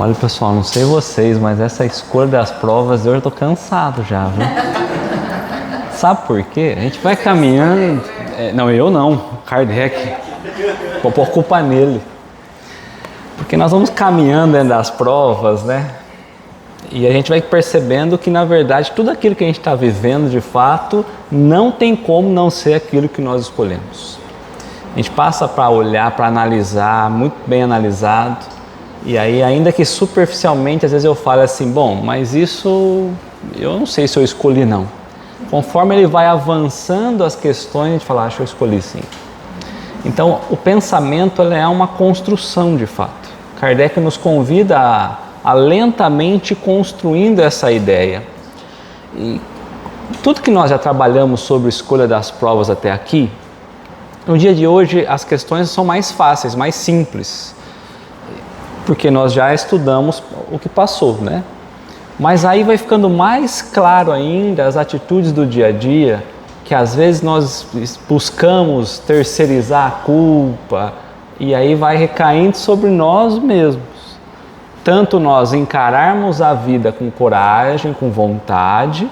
Olha, pessoal, não sei vocês, mas essa escolha das provas eu já tô cansado já, viu? Sabe por quê? A gente vai caminhando... não, eu não, Kardec. Vou pôr culpa nele. Porque nós vamos caminhando dentro das provas, né? E a gente vai percebendo que, na verdade, tudo aquilo que a gente está vivendo, de fato, não tem como não ser aquilo que nós escolhemos. A gente passa para olhar, para analisar, muito bem analisado. E aí, ainda que superficialmente, às vezes eu falo assim, bom, mas isso eu não sei se eu escolhi não. Conforme ele vai avançando as questões, a gente fala, acho que eu escolhi sim. Então, o pensamento é uma construção de fato. Kardec nos convida a lentamente construindo essa ideia. E tudo que nós já trabalhamos sobre a escolha das provas até aqui, no dia de hoje as questões são mais fáceis, mais simples. Porque nós já estudamos o que passou, né? Mas aí vai ficando mais claro ainda as atitudes do dia a dia, que às vezes nós buscamos terceirizar a culpa, e aí vai recaindo sobre nós mesmos. Tanto nós encararmos a vida com coragem, com vontade,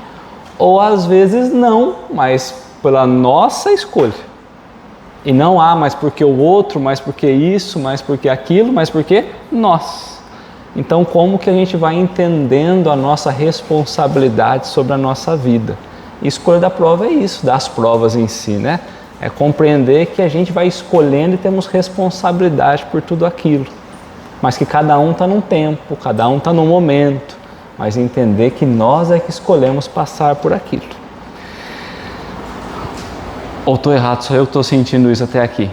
ou às vezes não, mas pela nossa escolha. E não mas porque o outro, mas porque isso, mas porque aquilo, mas porque nós. Então, como que a gente vai entendendo a nossa responsabilidade sobre a nossa vida? E escolha da prova é isso, das provas em si, né? É compreender que a gente vai escolhendo e temos responsabilidade por tudo aquilo. Mas que cada um está num tempo, cada um está num momento. Mas entender que nós é que escolhemos passar por aquilo. Ou estou errado, só eu que estou sentindo isso até aqui?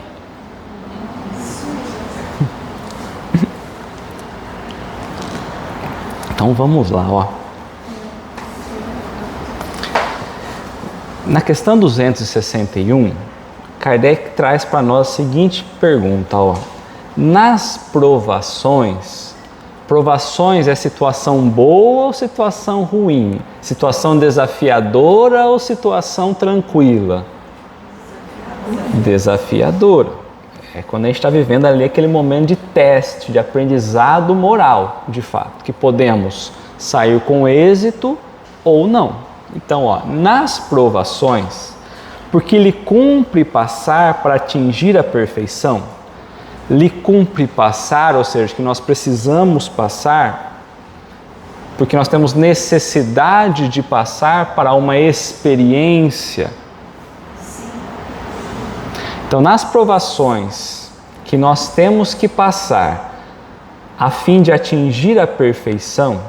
Então vamos lá, ó. Na questão 261, Kardec traz para nós a seguinte pergunta, ó. Nas provações, provações é situação boa ou situação ruim? Situação desafiadora ou situação tranquila? Desafiadora. É quando a gente está vivendo ali aquele momento de teste, de aprendizado moral, de fato, que podemos sair com êxito ou não. Então, ó, nas provações, porque lhe cumpre passar para atingir a perfeição, lhe cumpre passar, ou seja, que nós precisamos passar, porque nós temos necessidade de passar para uma experiência. Então, nas provações que nós temos que passar a fim de atingir a perfeição,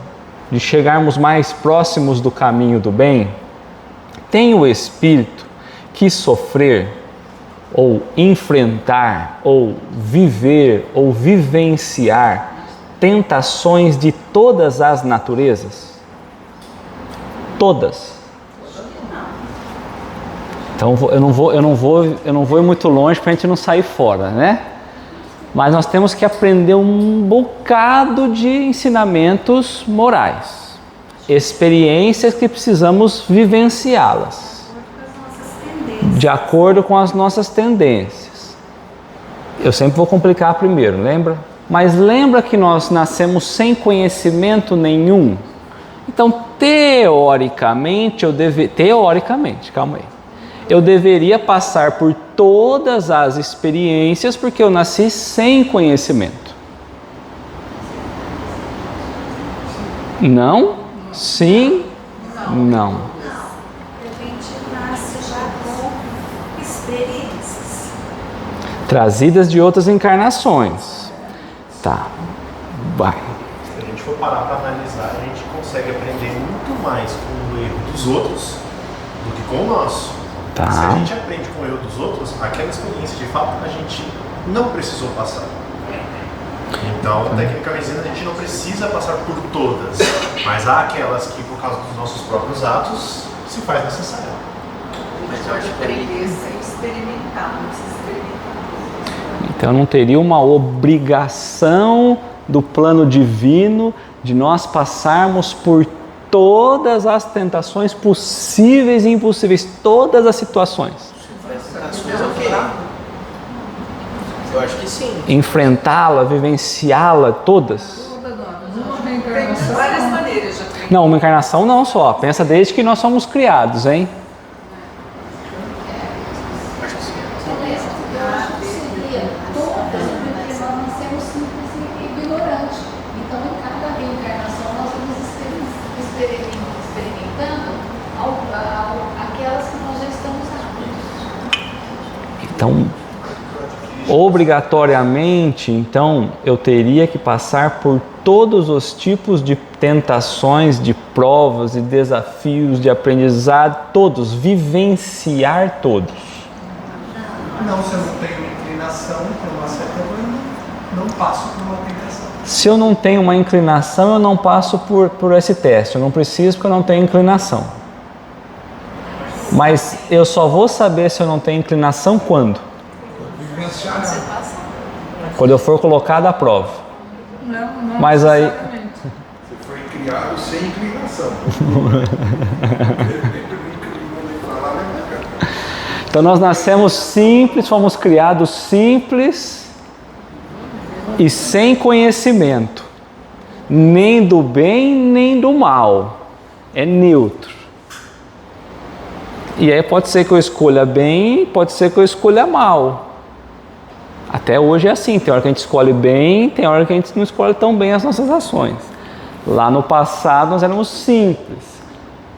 de chegarmos mais próximos do caminho do bem, tem o espírito que sofrer, ou enfrentar, ou viver, ou vivenciar tentações de todas as naturezas? Todas. Então eu não vou ir muito longe para a gente não sair fora, né? Mas nós temos que aprender um bocado de ensinamentos morais, experiências que precisamos vivenciá-las, de acordo com as nossas tendências. Eu sempre vou complicar primeiro, lembra? Mas lembra que nós nascemos sem conhecimento nenhum? Então, teoricamente, calma aí. Eu deveria passar por todas as experiências porque eu nasci sem conhecimento. Não? Sim? Não. A gente nasce já com experiências trazidas de outras encarnações. Tá. Vai. Se a gente for parar para analisar, a gente consegue aprender muito mais com o erro dos outros do que com o nosso. Tá. Se a gente aprende com o erro dos outros, aquela experiência de fato a gente não precisou passar. Então, tecnicamente dizendo, a gente não precisa passar por todas, mas há aquelas que, por causa dos nossos próprios atos, se faz necessário. Mas eu acho que aprender sem experimentar, não precisa experimentar. Então não teria uma obrigação do plano divino de nós passarmos por todas as tentações possíveis e impossíveis, todas as situações. Eu acho que sim. Enfrentá-la, vivenciá-la, todas. Tem várias maneiras de aprender. Não, uma encarnação não só. Pensa desde que nós somos criados, hein? Então, obrigatoriamente, então, eu teria que passar por todos os tipos de tentações, de provas, de desafios, de aprendizado, todos, vivenciar todos. Não, se eu não tenho inclinação para uma certa coisa, não passo por uma tentação. Se eu não tenho uma inclinação, eu não passo por esse teste. Eu não preciso porque eu não tenho inclinação. Mas eu só vou saber se eu não tenho inclinação quando? Quando eu for colocado à prova. Não Mas aí... Você foi criado sem inclinação. Então nós nascemos simples, fomos criados simples e sem conhecimento. Nem do bem, nem do mal. É neutro. E aí pode ser que eu escolha bem, pode ser que eu escolha mal. Até hoje é assim, tem hora que a gente escolhe bem, tem hora que a gente não escolhe tão bem as nossas ações. Lá no passado nós éramos simples,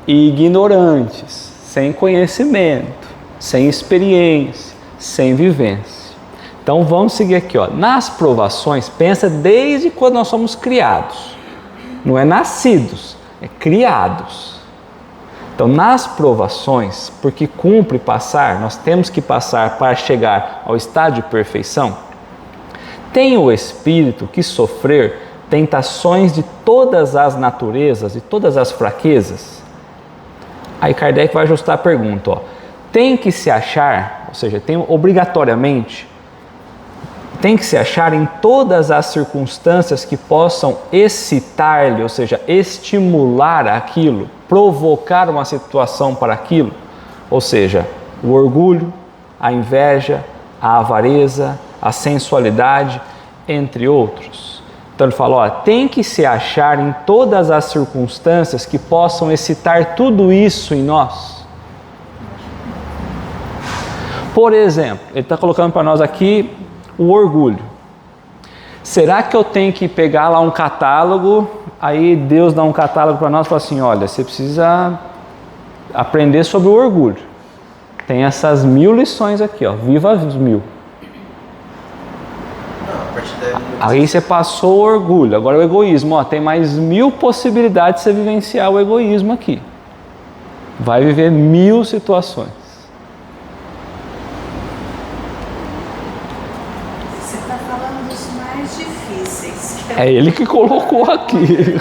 ignorantes, sem conhecimento, sem experiência, sem vivência. Então vamos seguir aqui, ó. Nas provações, pensa desde quando nós somos criados. Não é nascidos, é criados. Então, nas provações, porque cumpre passar, nós temos que passar para chegar ao estado de perfeição, tem o espírito que sofrer tentações de todas as naturezas e todas as fraquezas. Aí Kardec vai ajustar a pergunta, ó. Tem que se achar, ou seja, tem obrigatoriamente, tem que se achar em todas as circunstâncias que possam excitar-lhe, ou seja, estimular aquilo, provocar uma situação para aquilo, ou seja, o orgulho, a inveja, a avareza, a sensualidade, entre outros. Então ele fala, ó, tem que se achar em todas as circunstâncias que possam excitar tudo isso em nós. Por exemplo, ele está colocando para nós aqui o orgulho. Será que eu tenho que pegar lá um catálogo, aí Deus dá um catálogo para nós e fala assim, olha, você precisa aprender sobre o orgulho. Tem essas 1000 lições aqui, ó, viva as 1000. Aí você passou o orgulho, agora o egoísmo, ó, tem mais 1000 possibilidades de você vivenciar o egoísmo aqui. Vai viver 1000 situações. É ele que colocou aqui.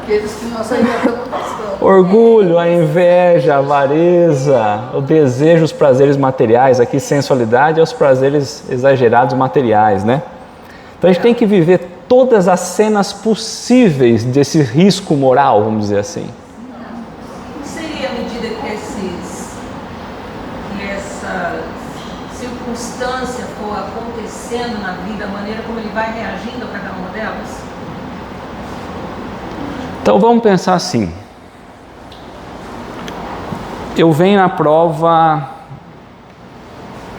Aqueles que nós ainda estamos passando. Orgulho, a inveja, a avareza, o desejo, os prazeres materiais. Aqui, sensualidade é os prazeres exagerados materiais, né? Então a gente tem que viver todas as cenas possíveis desse risco moral, vamos dizer assim. Não seria à medida que essa circunstância for acontecendo na vida, a maneira como ele vai reagindo a cada uma delas? Então vamos pensar assim. Eu venho na prova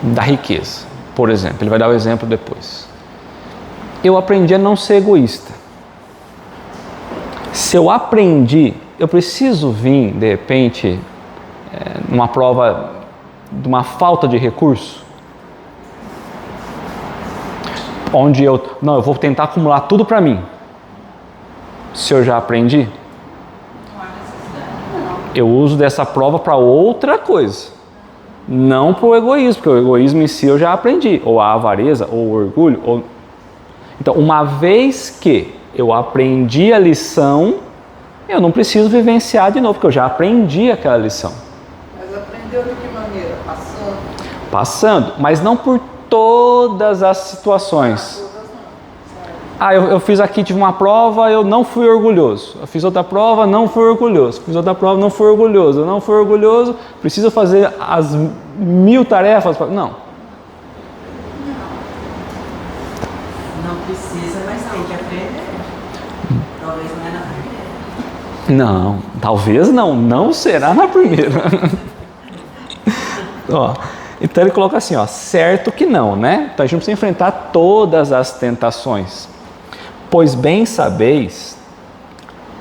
da riqueza, por exemplo. Ele vai dar o exemplo depois. Eu aprendi a não ser egoísta. Se eu aprendi, eu preciso vir, de repente, numa prova de uma falta de recurso, onde eu vou tentar acumular tudo para mim. Se eu já aprendi, eu uso dessa prova para outra coisa, não para o egoísmo, porque o egoísmo em si eu já aprendi, ou a avareza, ou o orgulho. Então, uma vez que eu aprendi a lição, eu não preciso vivenciar de novo, porque eu já aprendi aquela lição. Mas aprendeu de que maneira? Passando? Passando, mas não por todas as situações. Eu fiz aqui, tive uma prova, eu não fui orgulhoso. Eu fiz outra prova, não fui orgulhoso. Fiz outra prova, não fui orgulhoso. Eu não fui orgulhoso, preciso fazer as 1000 tarefas. Não. Não precisa, mas tem que aprender. Não, talvez não será na primeira. Ó, então ele coloca assim, ó, certo que não, né? Então a gente não precisa enfrentar todas as tentações. Pois bem sabeis,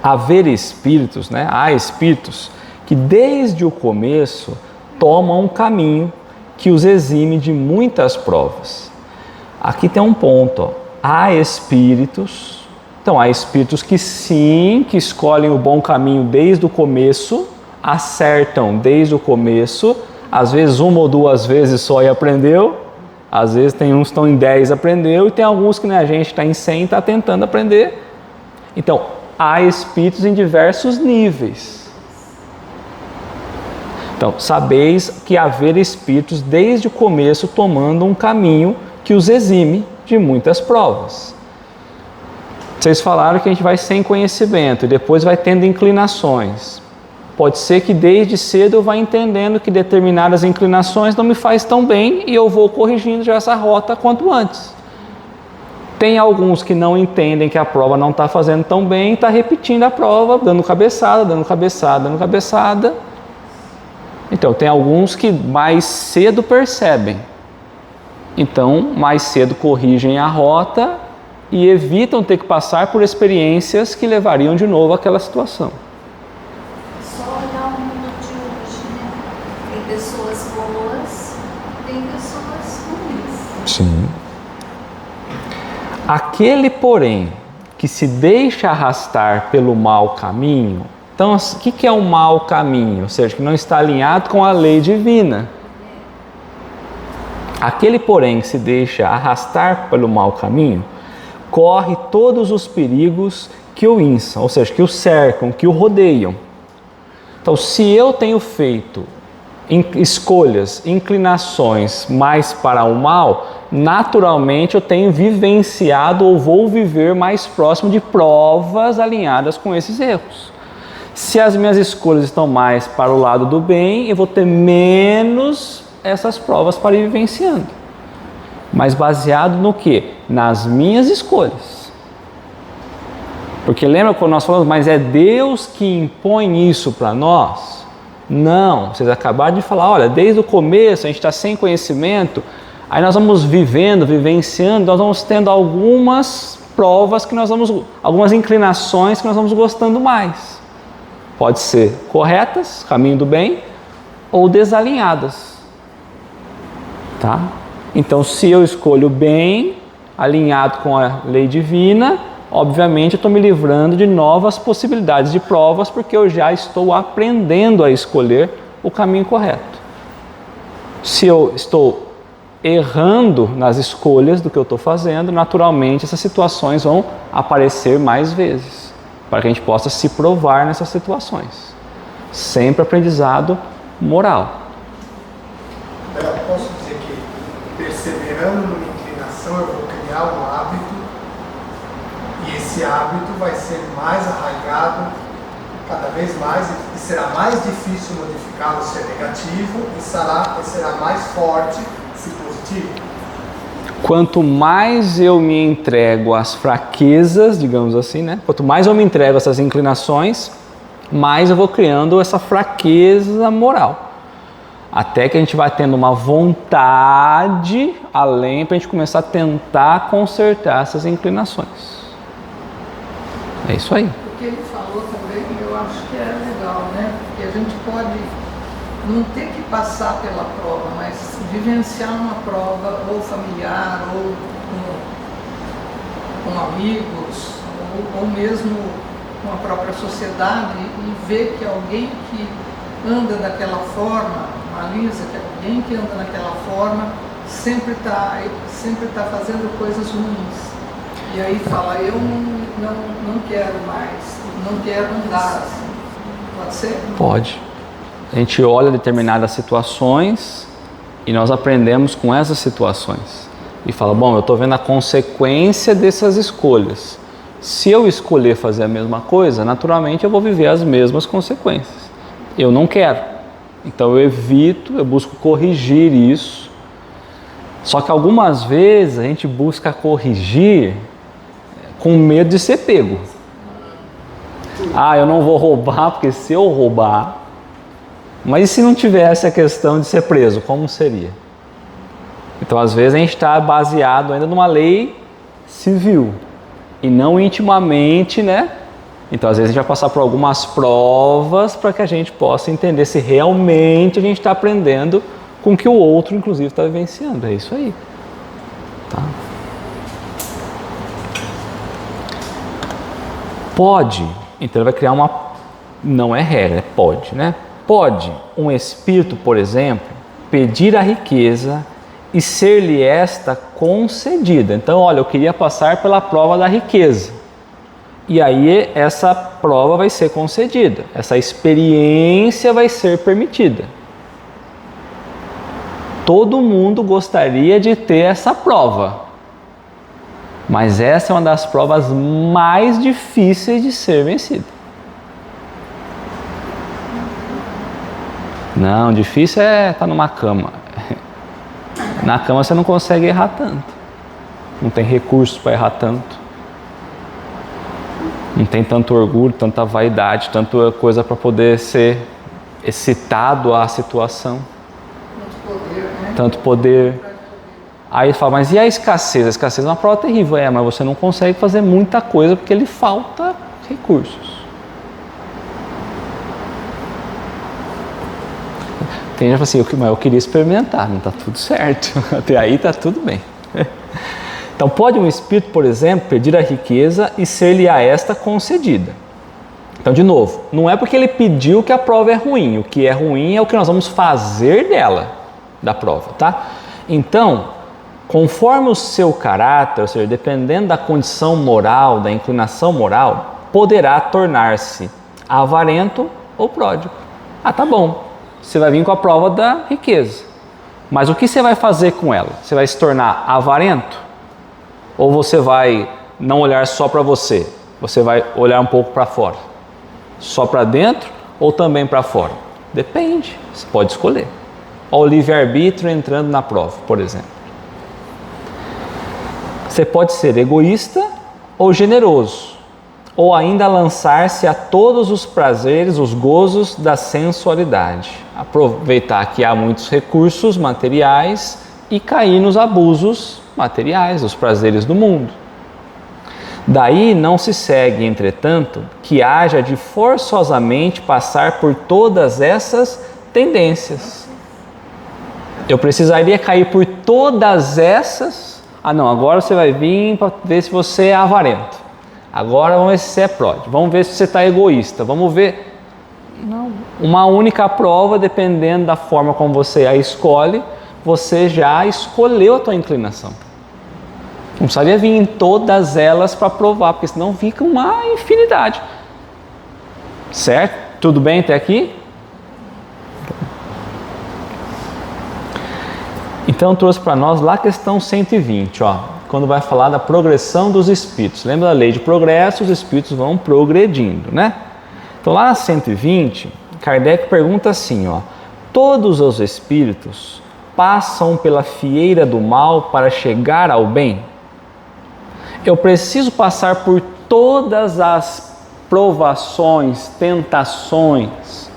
haver espíritos, né? Há espíritos que desde o começo tomam um caminho que os exime de muitas provas. Aqui tem um ponto, ó. Há espíritos, então há espíritos que sim, que escolhem o bom caminho desde o começo, acertam desde o começo, às vezes uma ou duas vezes só e aprendeu, às vezes tem uns que estão em 10 aprendeu e tem alguns que a gente está em 100 e está tentando aprender. Então, há espíritos em diversos níveis. Então, sabeis que haver espíritos desde o começo tomando um caminho que os exime de muitas provas. Vocês falaram que a gente vai sem conhecimento e depois vai tendo inclinações. Pode ser que desde cedo eu vá entendendo que determinadas inclinações não me faz tão bem e eu vou corrigindo já essa rota quanto antes. Tem alguns que não entendem que a prova não está fazendo tão bem e está repetindo a prova, dando cabeçada, dando cabeçada, dando cabeçada. Então, tem alguns que mais cedo percebem. Então, mais cedo corrigem a rota e evitam ter que passar por experiências que levariam de novo àquela situação. Só olhar o mundo de hoje, né? Tem pessoas boas, tem pessoas ruins. Sim. Aquele, porém, que se deixa arrastar pelo mau caminho. Então, o que é um mau caminho? Ou seja, que não está alinhado com a lei divina. Aquele, porém, que se deixa arrastar pelo mau caminho, corre todos os perigos que o inçam, ou seja, que o cercam, que o rodeiam. Então, se eu tenho feito escolhas, inclinações mais para o mal, naturalmente eu tenho vivenciado ou vou viver mais próximo de provas alinhadas com esses erros. Se as minhas escolhas estão mais para o lado do bem, eu vou ter menos essas provas para ir vivenciando. Mas baseado no quê? Nas minhas escolhas. Porque lembra quando nós falamos, mas é Deus que impõe isso para nós? Não, vocês acabaram de falar, olha, desde o começo a gente está sem conhecimento, aí nós vamos vivendo, vivenciando, nós vamos tendo algumas provas que nós vamos, algumas inclinações que nós vamos gostando mais. Pode ser corretas, caminho do bem, ou desalinhadas. Tá? Então, se eu escolho bem, alinhado com a lei divina, obviamente eu estou me livrando de novas possibilidades de provas, porque eu já estou aprendendo a escolher o caminho correto. Se eu estou errando nas escolhas do que eu estou fazendo, naturalmente essas situações vão aparecer mais vezes, para que a gente possa se provar nessas situações. Sempre aprendizado moral. Eu posso dizer que, perseverando numa inclinação, eu vou criar um hábito, e esse hábito vai ser mais arraigado cada vez mais, e será mais difícil modificá-lo se é negativo, e será mais forte se positivo. Quanto mais eu me entrego às fraquezas, digamos assim, né? Quanto mais eu me entrego a essas inclinações, mais eu vou criando essa fraqueza moral. Até que a gente vai tendo uma vontade além para a gente começar a tentar consertar essas inclinações. É isso aí. O que ele falou também, eu acho que é legal, né? Porque a gente pode não ter que passar pela prova, mas vivenciar uma prova ou familiar, ou com amigos, ou mesmo com a própria sociedade, e ver que alguém que anda daquela forma, analisa que alguém que anda daquela forma sempre tá fazendo coisas ruins. E aí fala, eu não quero mais, não quero andar assim. Pode ser? Pode. A gente olha determinadas situações e nós aprendemos com essas situações. E fala, bom, eu estou vendo a consequência dessas escolhas. Se eu escolher fazer a mesma coisa, naturalmente eu vou viver as mesmas consequências. Eu não quero. Então eu evito, eu busco corrigir isso. Só que algumas vezes a gente busca corrigir com medo de ser pego. eu não vou roubar, porque se eu roubar... Mas e se não tivesse a questão de ser preso, como seria? Então, às vezes, a gente está baseado ainda numa lei civil e não intimamente, né? Então, às vezes, a gente vai passar por algumas provas para que a gente possa entender se realmente a gente está aprendendo com o que o outro, inclusive, está vivenciando. É isso aí. Tá? Pode, então ele vai criar uma... Não é regra, pode, né? Pode um espírito, por exemplo, pedir a riqueza e ser-lhe esta concedida. Então, olha, eu queria passar pela prova da riqueza. E aí essa prova vai ser concedida. Essa experiência vai ser permitida. Todo mundo gostaria de ter essa prova. Mas essa é uma das provas mais difíceis de ser vencida. Não, difícil é estar numa cama. Na cama você não consegue errar tanto. Não tem recursos para errar tanto. Não tem tanto orgulho, tanta vaidade, tanta coisa para poder ser excitado à situação. Muito poder, né? Tanto poder. Aí fala, mas e a escassez? A escassez é uma prova terrível. Mas você não consegue fazer muita coisa porque lhe falta recursos. Tem gente que fala assim, mas eu queria experimentar, não está tudo certo. Até aí está tudo bem. Então pode um espírito, por exemplo, pedir a riqueza e ser-lhe a esta concedida. Então, de novo, não é porque ele pediu que a prova é ruim. O que é ruim é o que nós vamos fazer dela, da prova, tá? Então, conforme o seu caráter, ou seja, dependendo da condição moral, da inclinação moral, poderá tornar-se avarento ou pródigo. Ah, tá bom. Você vai vir com a prova da riqueza. Mas o que você vai fazer com ela? Você vai se tornar avarento? Ou você vai não olhar só para você? Você vai olhar um pouco para fora? Só para dentro ou também para fora? Depende, você pode escolher. Olha o livre-arbítrio entrando na prova, por exemplo. Você pode ser egoísta ou generoso, ou ainda lançar-se a todos os prazeres, os gozos da sensualidade. Aproveitar que há muitos recursos materiais e cair nos abusos materiais, os prazeres do mundo. Daí não se segue, entretanto, que haja de forçosamente passar por todas essas tendências. Eu precisaria cair por todas essas... Ah não, agora você vai vir para ver se você é avarento. Agora vamos ver se você é pródigo. Vamos ver se você está egoísta. Vamos ver... Não. Uma única prova, dependendo da forma como você a escolhe, você já escolheu a tua inclinação. Não precisaria vir em todas elas para provar, porque senão fica uma infinidade. Certo? Tudo bem até aqui? Então trouxe para nós lá a questão 120, ó, quando vai falar da progressão dos espíritos. Lembra da lei de progresso? Os espíritos vão progredindo, né? Então lá na 120, Kardec pergunta assim, ó, todos os espíritos passam pela fieira do mal para chegar ao bem? Eu preciso passar por todas as provações, tentações,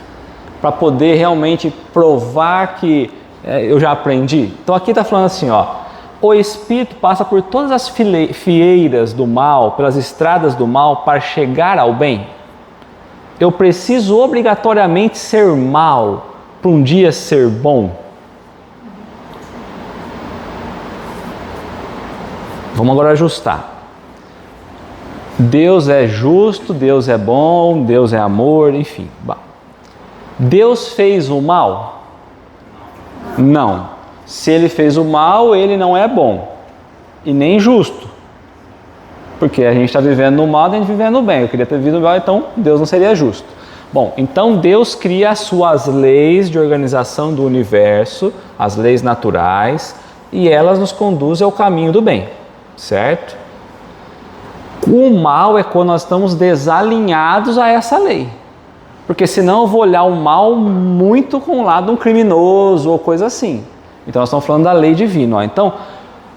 para poder realmente provar que eu já aprendi? Então aqui está falando assim, ó, o espírito passa por todas as fieiras do mal, pelas estradas do mal para chegar ao bem? Eu preciso obrigatoriamente ser mal para um dia ser bom? Vamos agora ajustar. Deus é justo, Deus é bom, Deus é amor, enfim. Deus fez o mal? Não. Se ele fez o mal, ele não é bom e nem justo. Porque a gente está vivendo no mal e a gente vivendo no bem. Eu queria ter vivido no mal, então Deus não seria justo. Bom, então Deus cria as suas leis de organização do universo, as leis naturais, e elas nos conduzem ao caminho do bem, certo? O mal é quando nós estamos desalinhados a essa lei. Porque senão eu vou olhar o mal muito com o lado de um criminoso ou coisa assim. Então nós estamos falando da lei divina. Ó. Então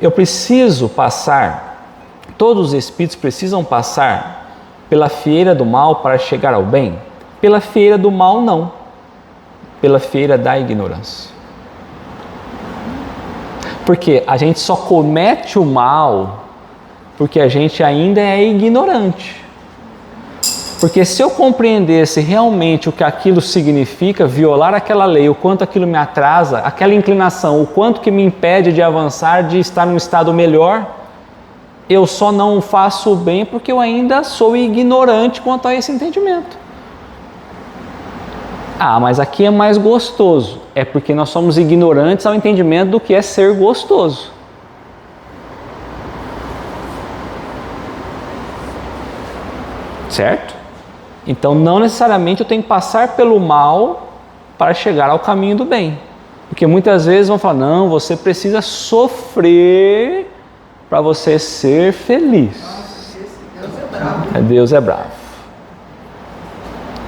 eu preciso passar, todos os espíritos precisam passar pela fieira do mal para chegar ao bem? Pela fieira do mal, não. Pela fieira da ignorância. Porque a gente só comete o mal porque a gente ainda é ignorante. Porque se eu compreendesse realmente o que aquilo significa, violar aquela lei, o quanto aquilo me atrasa, aquela inclinação, o quanto que me impede de avançar, de estar num estado melhor, eu só não faço o bem porque eu ainda sou ignorante quanto a esse entendimento. Ah, mas aqui é mais gostoso. É porque nós somos ignorantes ao entendimento do que é ser gostoso. Certo? Então não necessariamente eu tenho que passar pelo mal para chegar ao caminho do bem. Porque muitas vezes vão falar, não, você precisa sofrer para você ser feliz. Deus é bravo. Deus é bravo.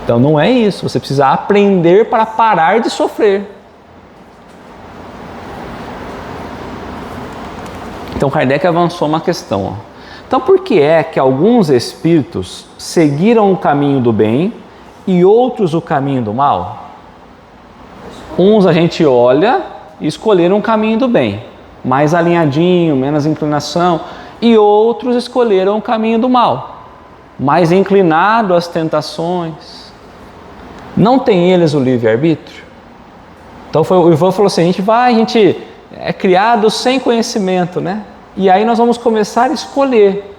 Então não é isso, você precisa aprender para parar de sofrer. Então Kardec avançou uma questão. Ó. Então por que é que alguns espíritos seguiram o caminho do bem e outros o caminho do mal? Uns a gente olha e escolheram o caminho do bem, mais alinhadinho, menos inclinação, e outros escolheram o caminho do mal, mais inclinado às tentações. Não tem eles o livre-arbítrio? Então o Ivan falou assim, a gente é criado sem conhecimento, né? E aí nós vamos começar a escolher.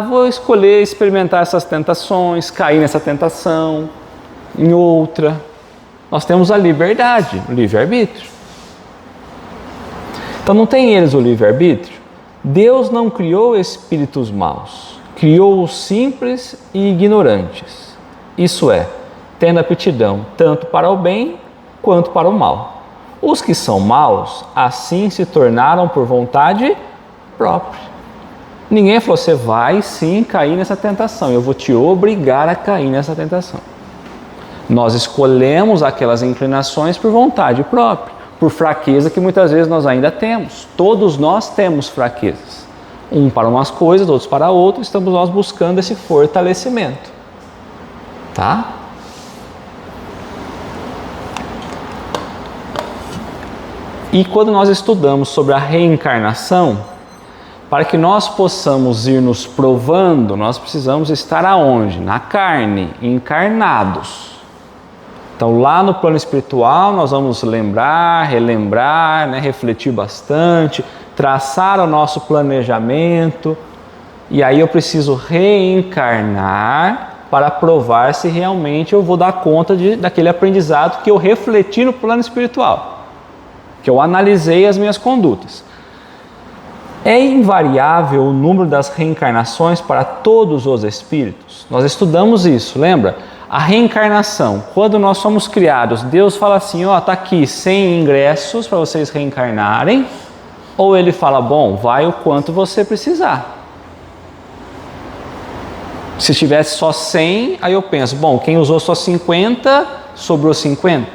Vou escolher experimentar essas tentações, cair nessa tentação, em outra. Nós temos a liberdade, o livre-arbítrio. Então não tem eles o livre-arbítrio? Deus não criou espíritos maus, criou os simples e ignorantes. Isso é, tendo aptidão tanto para o bem quanto para o mal. Os que são maus, assim se tornaram por vontade própria. Ninguém falou, você vai sim cair nessa tentação, eu vou te obrigar a cair nessa tentação. Nós escolhemos aquelas inclinações por vontade própria, por fraqueza que muitas vezes nós ainda temos. Todos nós temos fraquezas. Um para umas coisas, outros para outras, estamos nós buscando esse fortalecimento. Tá? E quando nós estudamos sobre a reencarnação, para que nós possamos ir nos provando, nós precisamos estar aonde? Na carne, encarnados. Então lá no plano espiritual nós vamos lembrar, relembrar, refletir bastante, traçar o nosso planejamento, e aí eu preciso reencarnar para provar se realmente eu vou dar conta daquele aprendizado que eu refleti no plano espiritual, que eu analisei as minhas condutas. É invariável o número das reencarnações para todos os espíritos? Nós estudamos isso, lembra? A reencarnação, quando nós somos criados, Deus fala assim, está aqui 100 ingressos para vocês reencarnarem, ou Ele fala, bom, vai o quanto você precisar. Se tivesse só 100, aí eu penso, bom, quem usou só 50, sobrou 50.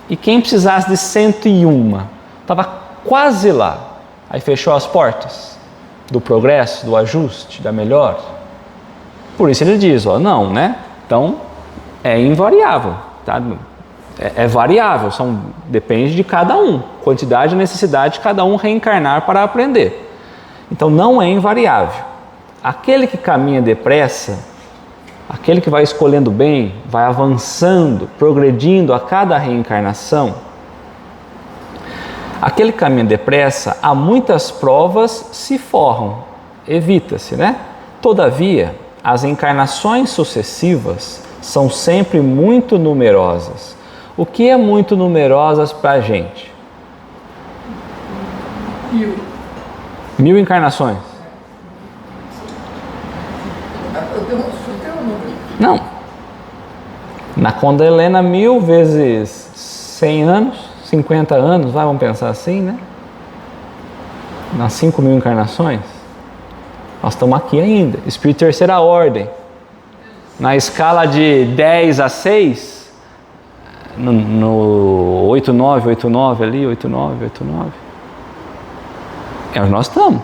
E quem precisasse de 101, estava quase lá. Aí fechou as portas do progresso, do ajuste, da melhora. Por isso ele diz, não, né? Então, é invariável, tá? É variável, depende de cada um. Quantidade e necessidade de cada um reencarnar para aprender. Então, não é invariável. Aquele que caminha depressa, aquele que vai escolhendo bem, vai avançando, progredindo a cada reencarnação, aquele que caminha depressa, há muitas provas se forram, evita-se, né? Todavia, as encarnações sucessivas são sempre muito numerosas. O que é muito numerosas para a gente? 1000. 1000 encarnações? Eu tenho um número. Não. Na Conda Helena, 1000 vezes 100 anos, 50 anos, vamos pensar assim, né? Nas 5.000 encarnações, nós estamos aqui ainda. Espírito de terceira ordem. Na escala de 10 a 6, no 89, 89 ali, 89, 89, é onde nós estamos.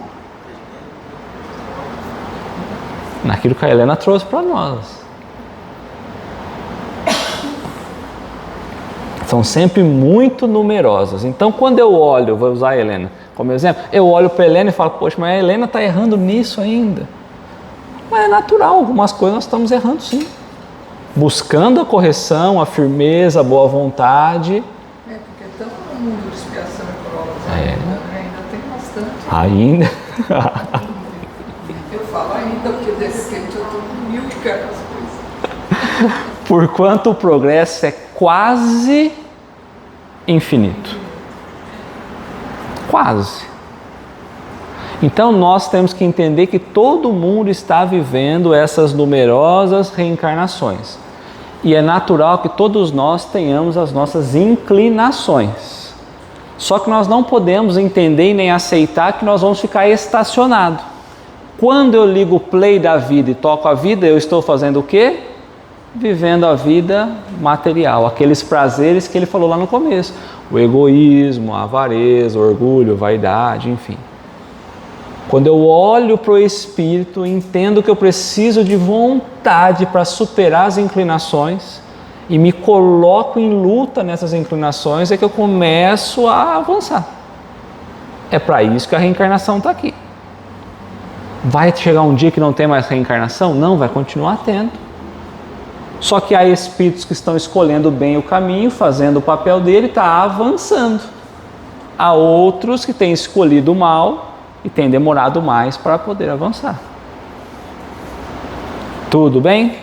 Naquilo que a Helena trouxe para nós. São sempre muito numerosas. Então, quando eu olho, vou usar a Helena como exemplo, eu olho para a Helena e falo, poxa, mas a Helena está errando nisso ainda. Mas é natural, algumas coisas nós estamos errando sim. Buscando a correção, a firmeza, a boa vontade. Porque estamos no mundo de expiação e provas ainda tem bastante. Ainda? Eu falo ainda, porque de repente eu estou com 1000 e quero as coisas. Porquanto o progresso é quase infinito. Quase. Então nós temos que entender que todo mundo está vivendo essas numerosas reencarnações. E é natural que todos nós tenhamos as nossas inclinações. Só que nós não podemos entender e nem aceitar que nós vamos ficar estacionados. Quando eu ligo o play da vida e toco a vida, eu estou fazendo o quê? Vivendo a vida material, aqueles prazeres que ele falou lá no começo. O egoísmo, a avareza, o orgulho, a vaidade, enfim. Quando eu olho para o Espírito, entendo que eu preciso de vontade para superar as inclinações e me coloco em luta nessas inclinações, é que eu começo a avançar. É para isso que a reencarnação está aqui. Vai chegar um dia que não tem mais reencarnação? Não, vai continuar tendo. Só que há espíritos que estão escolhendo bem o caminho, fazendo o papel dele, está avançando. Há outros que têm escolhido mal e têm demorado mais para poder avançar. Tudo bem?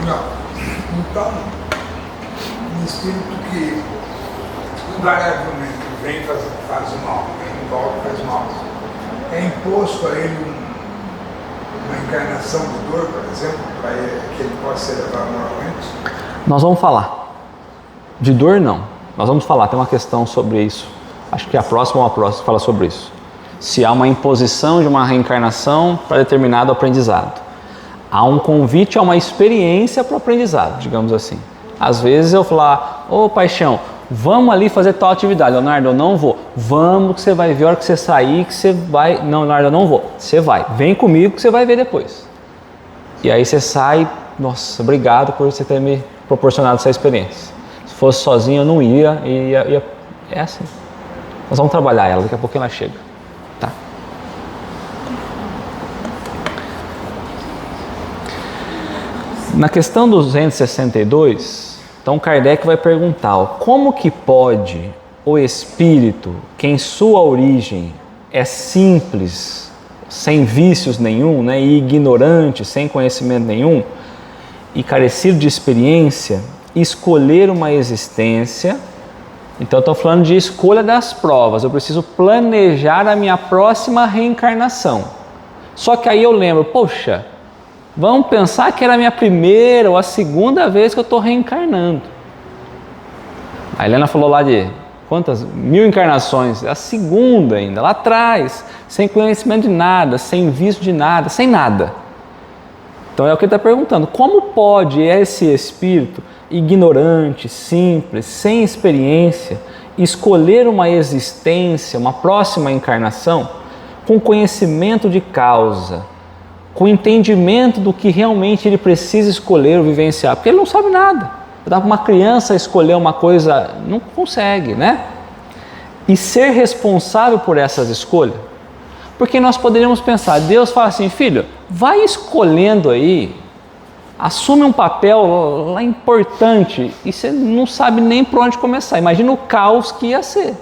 Não. Então, um espírito que invariavelmente vem faz o mal, vem volta faz mal, é imposto a ele uma encarnação de dor, por exemplo, para que ele possa ser levado moralmente? Nós vamos falar. De dor, não. Nós vamos falar, tem uma questão sobre isso. Acho que a próxima fala sobre isso. Se há uma imposição de uma reencarnação para determinado aprendizado. Há um convite a uma experiência para o aprendizado, digamos assim. Às vezes eu falar, ô paixão, vamos ali fazer tal atividade. Leonardo, eu não vou. Vamos que você vai ver a hora que você sair, que você vai... Não, Leonardo, eu não vou. Você vai. Vem comigo que você vai ver depois. E aí você sai, nossa, obrigado por você ter me proporcionado essa experiência. Se fosse sozinho eu não ia, é assim. Nós vamos trabalhar ela, daqui a pouco ela chega. Tá? Na questão 262, então Kardec vai perguntar, ó, como que pode o espírito, que em sua origem é simples, sem vícios nenhum, né, e ignorante, sem conhecimento nenhum, e carecido de experiência, escolher uma existência. Então eu estou falando de escolha das provas, eu preciso planejar a minha próxima reencarnação. Só que aí eu lembro, poxa, vamos pensar que era a minha primeira ou a segunda vez que eu estou reencarnando. A Helena falou lá de quantas? 1000 encarnações, a segunda ainda, lá atrás, sem conhecimento de nada, sem vício de nada, sem nada. Então é o que ele está perguntando, como pode esse espírito ignorante, simples, sem experiência, escolher uma existência, uma próxima encarnação, com conhecimento de causa, com entendimento do que realmente ele precisa escolher ou vivenciar, porque ele não sabe nada. Dá para uma criança escolher uma coisa, não consegue, né? E ser responsável por essas escolhas. Porque nós poderíamos pensar, Deus fala assim, filho, vai escolhendo aí, assume um papel lá importante e você não sabe nem por onde começar. Imagina o caos que ia ser.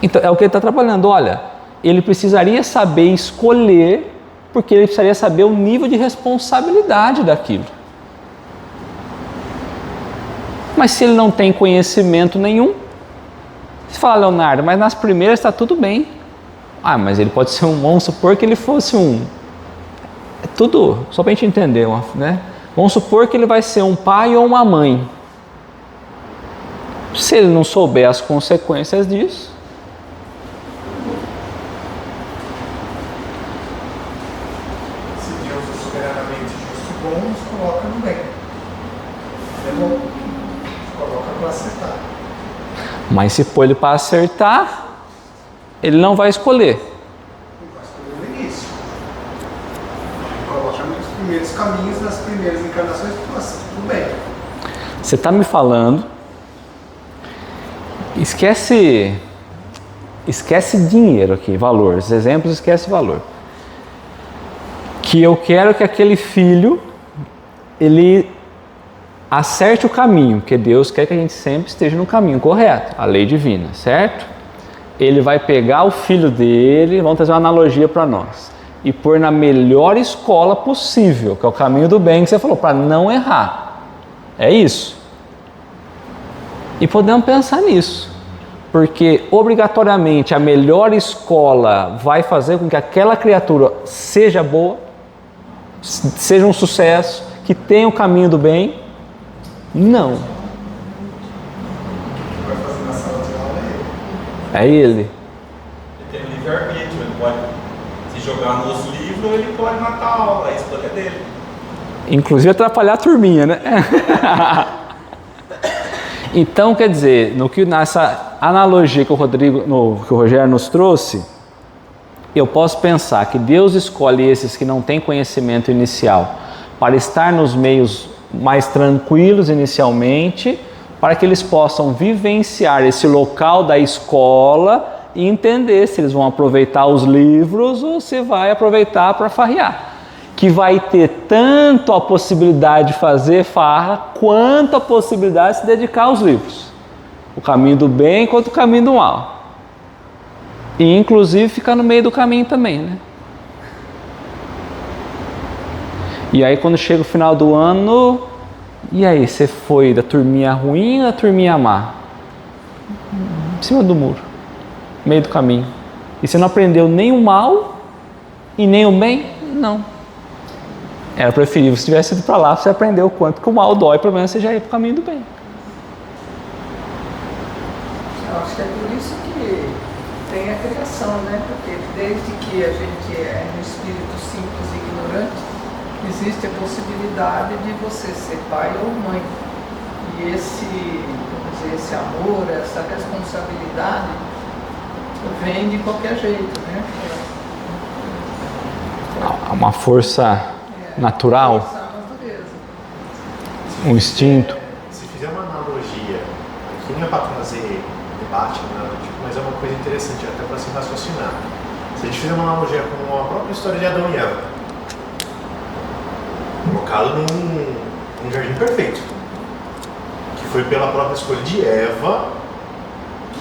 Então é o que ele está trabalhando, olha, ele precisaria saber escolher, porque ele precisaria saber o nível de responsabilidade daquilo. Mas se ele não tem conhecimento nenhum, você fala, Leonardo, mas nas primeiras está tudo bem. Ah, mas ele pode ser vamos supor que ele fosse é tudo, só para a gente entender, né? Vamos supor que ele vai ser um pai ou uma mãe. Se ele não souber as consequências disso, se Deus é soberanamente justo e bom, nos coloca no bem. É bom, nos coloca para acertar. mas se pôr ele para acertar, ele não vai escolher. Ele vai escolher o início. primeiros caminhos, nas primeiras encarnações, tudo bem. Você está me falando, esquece dinheiro aqui, valor, os exemplos esquece valor. Que eu quero que aquele filho, ele acerte o caminho, porque Deus quer que a gente sempre esteja no caminho correto, a lei divina, certo? Ele vai pegar o filho dele, vamos fazer uma analogia para nós, e pôr na melhor escola possível, que é o caminho do bem que você falou, para não errar. É isso. E podemos pensar nisso, porque obrigatoriamente a melhor escola vai fazer com que aquela criatura seja boa, seja um sucesso, que tenha o caminho do bem. Não. Vai fazer na sala de aula É ele. Ele tem livre-arbítrio, ele pode se jogar nos livros, ele pode matar a aula, a escolha dele. Inclusive atrapalhar a turminha, né? Então, quer dizer, nessa analogia que o Rogério nos trouxe, eu posso pensar que Deus escolhe esses que não têm conhecimento inicial para estar nos meios mais tranquilos inicialmente, para que eles possam vivenciar esse local da escola e entender se eles vão aproveitar os livros ou se vai aproveitar para farrear. Que vai ter tanto a possibilidade de fazer farra, quanto a possibilidade de se dedicar aos livros. O caminho do bem quanto o caminho do mal. E inclusive ficar no meio do caminho também, né? E aí quando chega o final do ano, e aí, você foi da turminha ruim ou da turminha má? Em cima do muro, meio do caminho. E você não aprendeu nem o mal e nem o bem? Não. Era preferível se tivesse ido para lá, você aprendeu o quanto que o mal dói, pelo menos você já ia para o caminho do bem. Eu acho que é por isso que tem a criação, né? Porque desde que a gente é um espírito simples e ignorante, existe a possibilidade de você ser pai ou mãe. E esse amor, essa responsabilidade vem de qualquer jeito, né? Uma força natural, Força a natureza. um instinto. Se fizer uma analogia, aqui não é para trazer debate, né? Mas é uma coisa interessante até para se raciocinar. Se a gente fizer uma analogia com a própria história de Adão e Eva, colocado num jardim perfeito, que foi pela própria escolha de Eva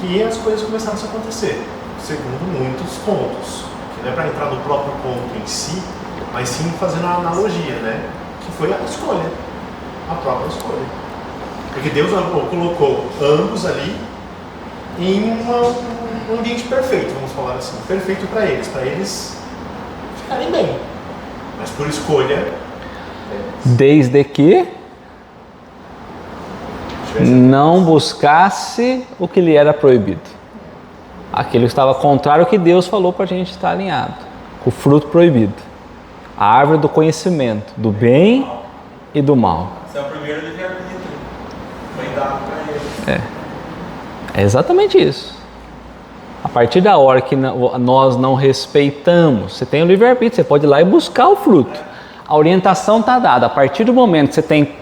que as coisas começaram a acontecer, segundo muitos pontos, que não é para entrar no próprio ponto em si, mas sim fazendo a analogia, né? Que foi a escolha, a própria escolha, porque Deus colocou ambos ali em um ambiente perfeito, vamos falar assim, perfeito para eles ficarem bem, mas por escolha. Desde que não buscasse o que lhe era proibido. Aquilo estava contrário ao que Deus falou para a gente estar alinhado. O fruto proibido. A árvore do conhecimento, do bem e do mal. Esse é o primeiro livre-arbítrio. Foi dado para ele. É exatamente isso. A partir da hora que nós não respeitamos, você tem o livre-arbítrio, você pode ir lá e buscar o fruto. A orientação está dada. A partir do momento que você tem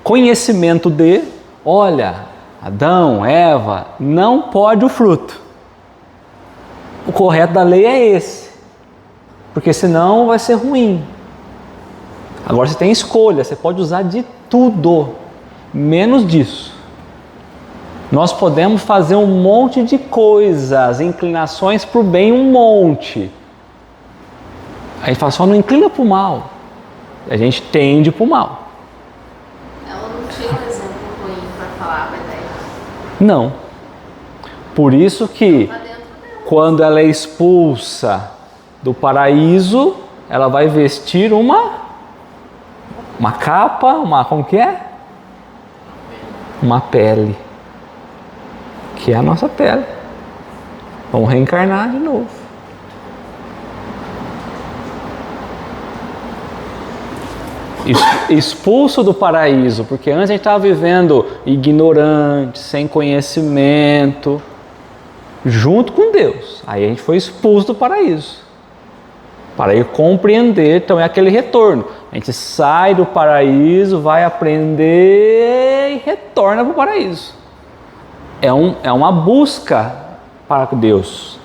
conhecimento de, olha, Adão, Eva, não pode o fruto. O correto da lei é esse. Porque senão vai ser ruim. Agora você tem escolha, você pode usar de tudo, menos disso. Nós podemos fazer um monte de coisas, inclinações para o bem, um monte. A gente fala, só não inclina para o mal. A gente tende para o mal. Ela não tinha um exemplo ruim para falar a verdade. Não. Por isso que quando ela é expulsa do paraíso, ela vai vestir uma capa, como que é? Uma pele. Que é a nossa pele. Vamos reencarnar de novo. Expulso do paraíso, porque antes a gente estava vivendo ignorante, sem conhecimento, junto com Deus. Aí a gente foi expulso do paraíso. para ir compreender. Então é aquele retorno. A gente sai do paraíso, vai aprender e retorna para o paraíso. É uma busca para Deus.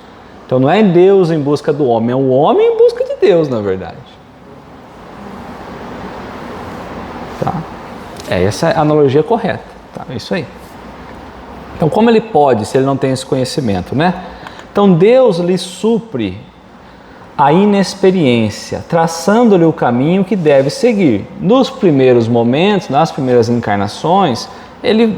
Então não é Deus em busca do homem, é o homem em busca de Deus, na verdade. Tá? Essa é a analogia correta. Tá? É isso aí. Então como ele pode, se ele não tem esse conhecimento, né? Então Deus lhe supre a inexperiência, traçando-lhe o caminho que deve seguir. Nos primeiros momentos, nas primeiras encarnações,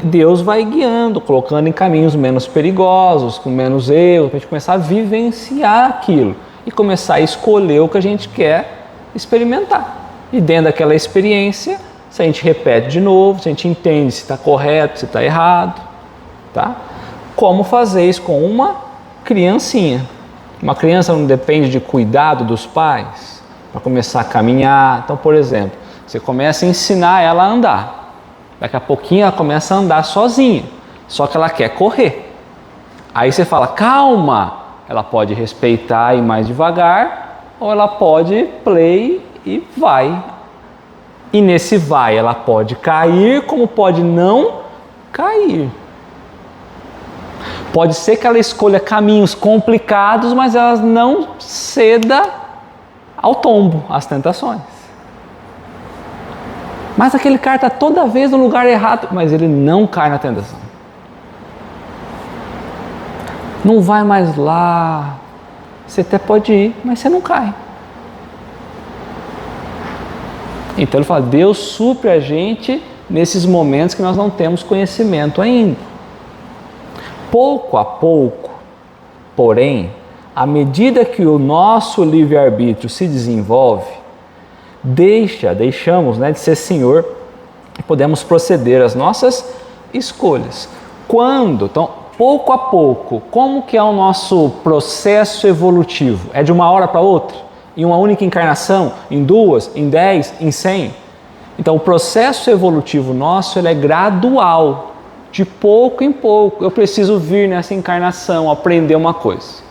Deus vai guiando, colocando em caminhos menos perigosos, com menos erros, para a gente começar a vivenciar aquilo e começar a escolher o que a gente quer experimentar. E dentro daquela experiência, se a gente repete de novo, se a gente entende se está correto, se está errado, tá? Como fazer isso com uma criancinha? Uma criança não depende de cuidado dos pais para começar a caminhar. Então, por exemplo, você começa a ensinar ela a andar. Daqui a pouquinho ela começa a andar sozinha, só que ela quer correr. Aí você fala, calma, ela pode respeitar e ir mais devagar, ou ela pode play e vai. E nesse vai ela pode cair, como pode não cair. Pode ser que ela escolha caminhos complicados, mas ela não ceda ao tombo, às tentações. Mas aquele cara está toda vez no lugar errado, mas ele não cai na tentação. Não vai mais lá. Você até pode ir, mas você não cai. Então ele fala, Deus supre a gente nesses momentos que nós não temos conhecimento ainda. Pouco a pouco, porém, à medida que o nosso livre-arbítrio se desenvolve, deixamos de ser senhor e podemos proceder às nossas escolhas. Então, pouco a pouco, como que é o nosso processo evolutivo? É de uma hora para outra? Em uma única encarnação? Em 2? Em 10? Em 100? Então, o processo evolutivo nosso ele é gradual. De pouco em pouco, eu preciso vir nessa encarnação, aprender uma coisa.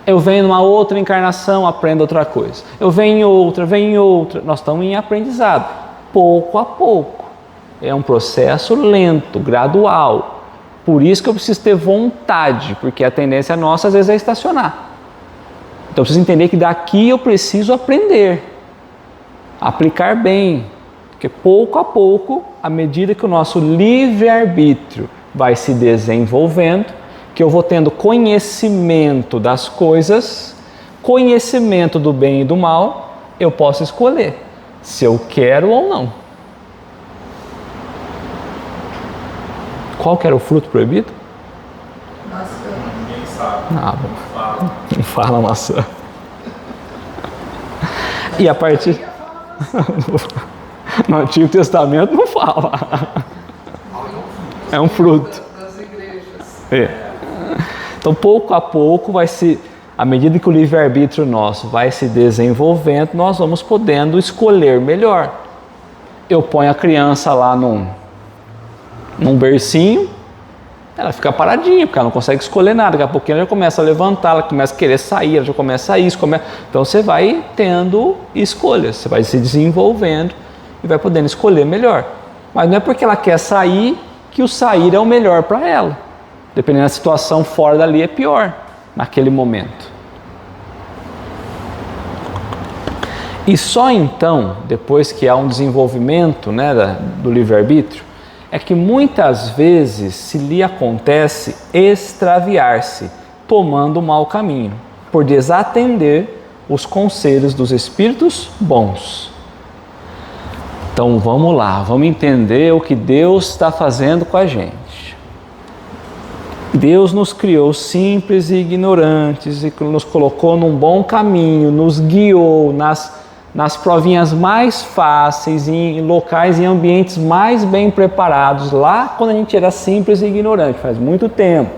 Eu venho numa outra encarnação, aprendo outra coisa. Eu venho em outra. Nós estamos em aprendizado, pouco a pouco. É um processo lento, gradual. Por isso que eu preciso ter vontade, porque a tendência nossa às vezes é estacionar. Então eu preciso entender que daqui eu preciso aprender, aplicar bem. Porque pouco a pouco, à medida que o nosso livre-arbítrio vai se desenvolvendo, que eu vou tendo conhecimento das coisas, conhecimento do bem e do mal, eu posso escolher se eu quero ou não. Qual que era o fruto proibido? Maçã. Ninguém sabe. Não fala maçã. E a partir... No Antigo Testamento não fala. É um fruto. Das igrejas. Então, pouco a pouco, à medida que o livre-arbítrio nosso vai se desenvolvendo, nós vamos podendo escolher melhor. Eu ponho a criança lá num bercinho, ela fica paradinha, porque ela não consegue escolher nada. Daqui a pouquinho ela já começa a levantar, ela começa a querer sair, ela já começa a isso. Então, você vai tendo escolhas, você vai se desenvolvendo e vai podendo escolher melhor. Mas não é porque ela quer sair que o sair é o melhor para ela. Dependendo da situação, fora dali é pior naquele momento. E só então, depois que há um desenvolvimento do livre-arbítrio, é que muitas vezes se lhe acontece extraviar-se, tomando o mau caminho, por desatender os conselhos dos espíritos bons. Então vamos lá, vamos entender o que Deus está fazendo com a gente. Deus nos criou simples e ignorantes e nos colocou num bom caminho, nos guiou nas provinhas mais fáceis, em locais, em ambientes mais bem preparados, lá quando a gente era simples e ignorante, faz muito tempo.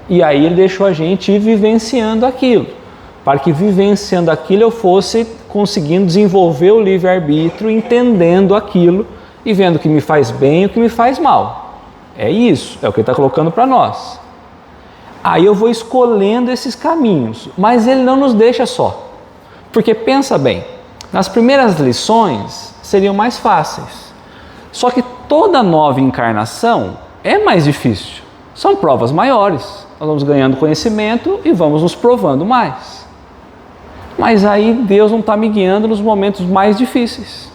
E aí Ele deixou a gente ir vivenciando aquilo, para que vivenciando aquilo eu fosse conseguindo desenvolver o livre-arbítrio, entendendo aquilo e vendo o que me faz bem e o que me faz mal. É isso, é o que Ele está colocando para nós. Aí eu vou escolhendo esses caminhos, mas Ele não nos deixa só. Porque pensa bem, nas primeiras lições seriam mais fáceis. Só que toda nova encarnação é mais difícil. São provas maiores. Nós vamos ganhando conhecimento e vamos nos provando mais. Mas aí Deus não está me guiando nos momentos mais difíceis.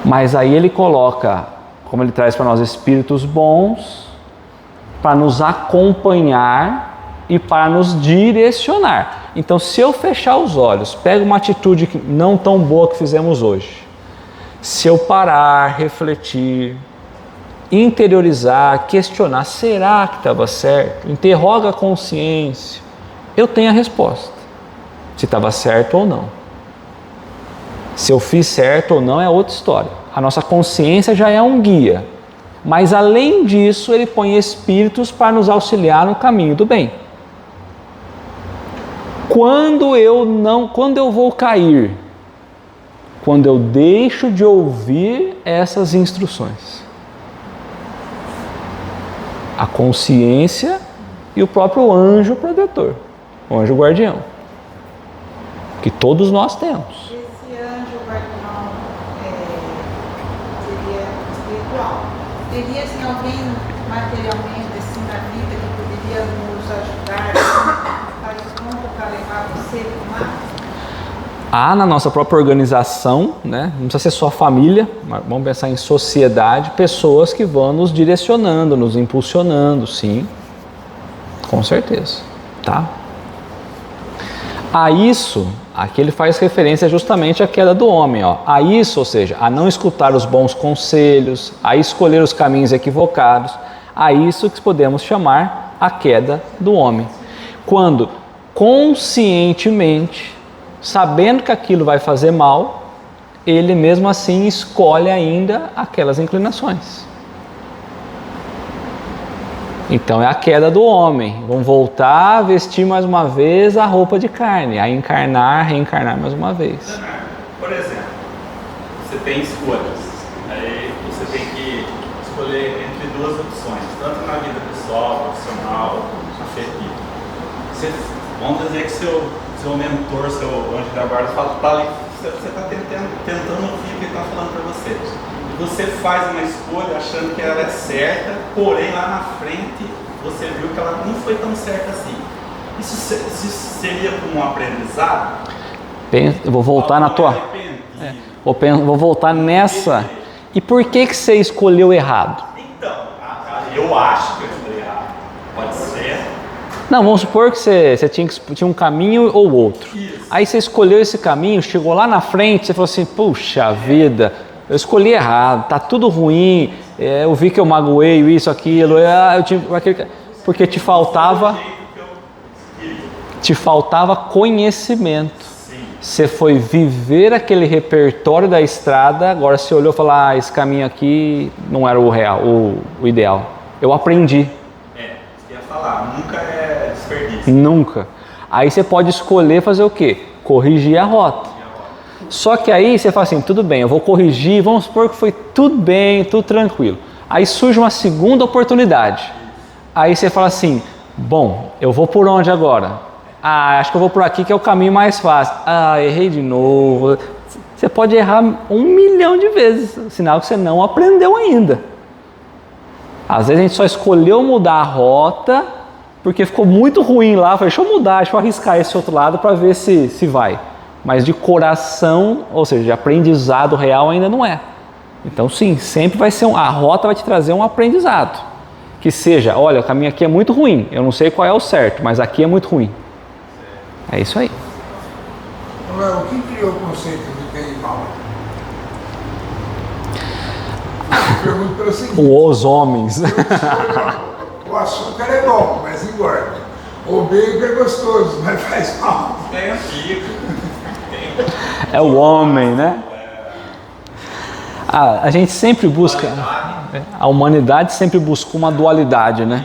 Mas aí Ele coloca, como Ele traz para nós, espíritos bons, para nos acompanhar e para nos direcionar. Então, se eu fechar os olhos, pego uma atitude não tão boa que fizemos hoje, se eu parar, refletir, interiorizar, questionar, será que estava certo? Interroga a consciência, eu tenho a resposta, se estava certo ou não. Se eu fiz certo ou não é outra história. A nossa consciência já é um guia, mas além disso Ele põe espíritos para nos auxiliar no caminho do bem. Quando eu vou cair? Quando eu deixo de ouvir essas instruções. A consciência e o próprio anjo protetor, o anjo guardião, que todos nós temos. Esse anjo guardião seria espiritual. Teria assim, alguém materialmente assim, na vida que poderia nos ajudar para levar você para o mar? Há na nossa própria organização, né? Não precisa ser só família, mas vamos pensar em sociedade, pessoas que vão nos direcionando, nos impulsionando, sim, com certeza, tá? A isso, aqui ele faz referência justamente à queda do homem, ó. A isso, ou seja, a não escutar os bons conselhos, a escolher os caminhos equivocados, a isso que podemos chamar a queda do homem. Quando conscientemente, sabendo que aquilo vai fazer mal, ele mesmo assim escolhe ainda aquelas inclinações. Então é a queda do homem. Vamos voltar a vestir mais uma vez a roupa de carne, a encarnar, reencarnar mais uma vez. Por exemplo, você tem escolhas. Aí você tem que escolher entre duas opções, tanto na vida pessoal, profissional, afetiva. Vamos dizer que seu mentor, seu anjo da guarda, tá ali, você está tentando ouvir o que ele está falando para você. E você faz uma escolha achando que ela é certa, porém lá na frente você viu que ela não foi tão certa assim. Isso seria como um aprendizado? Eu vou voltar na tua... Vou voltar nessa... E por que você escolheu errado? Então, eu acho que eu escolhi errado. Pode ser... Não, vamos supor que você tinha um caminho ou outro. Isso. Aí você escolheu esse caminho, chegou lá na frente, você falou assim, puxa vida, eu escolhi errado, tá tudo ruim, eu vi que eu magoei isso, aquilo, porque te faltava conhecimento. Sim. Você foi viver aquele repertório da estrada, agora você olhou e falou, esse caminho aqui não era o real, o ideal. Eu aprendi. Você ia falar, nunca é desperdício. Nunca. Aí você pode escolher fazer o quê? Corrigir a rota. Só que aí você fala assim, tudo bem, eu vou corrigir, vamos supor que foi tudo bem, tudo tranquilo. Aí surge uma segunda oportunidade. Aí você fala assim, bom, eu vou por onde agora? Acho que eu vou por aqui que é o caminho mais fácil. Errei de novo. Você pode errar 1 milhão de vezes, sinal que você não aprendeu ainda. Às vezes a gente só escolheu mudar a rota porque ficou muito ruim lá. Falei, deixa eu mudar, deixa eu arriscar esse outro lado para ver se vai. Mas de coração, ou seja, de aprendizado real ainda não é. Então sim, sempre vai ser a rota vai te trazer um aprendizado. Que seja, olha, o caminho aqui é muito ruim, eu não sei qual é o certo, mas aqui é muito ruim. É isso aí. Agora, o que criou o conceito de bem e mal? Eu pergunto pelo seguinte. Os homens. O açúcar é bom, mas engorda. O bacon é gostoso, mas faz mal. É antigo. É o homem, né? A gente sempre busca, a humanidade sempre buscou uma dualidade, né?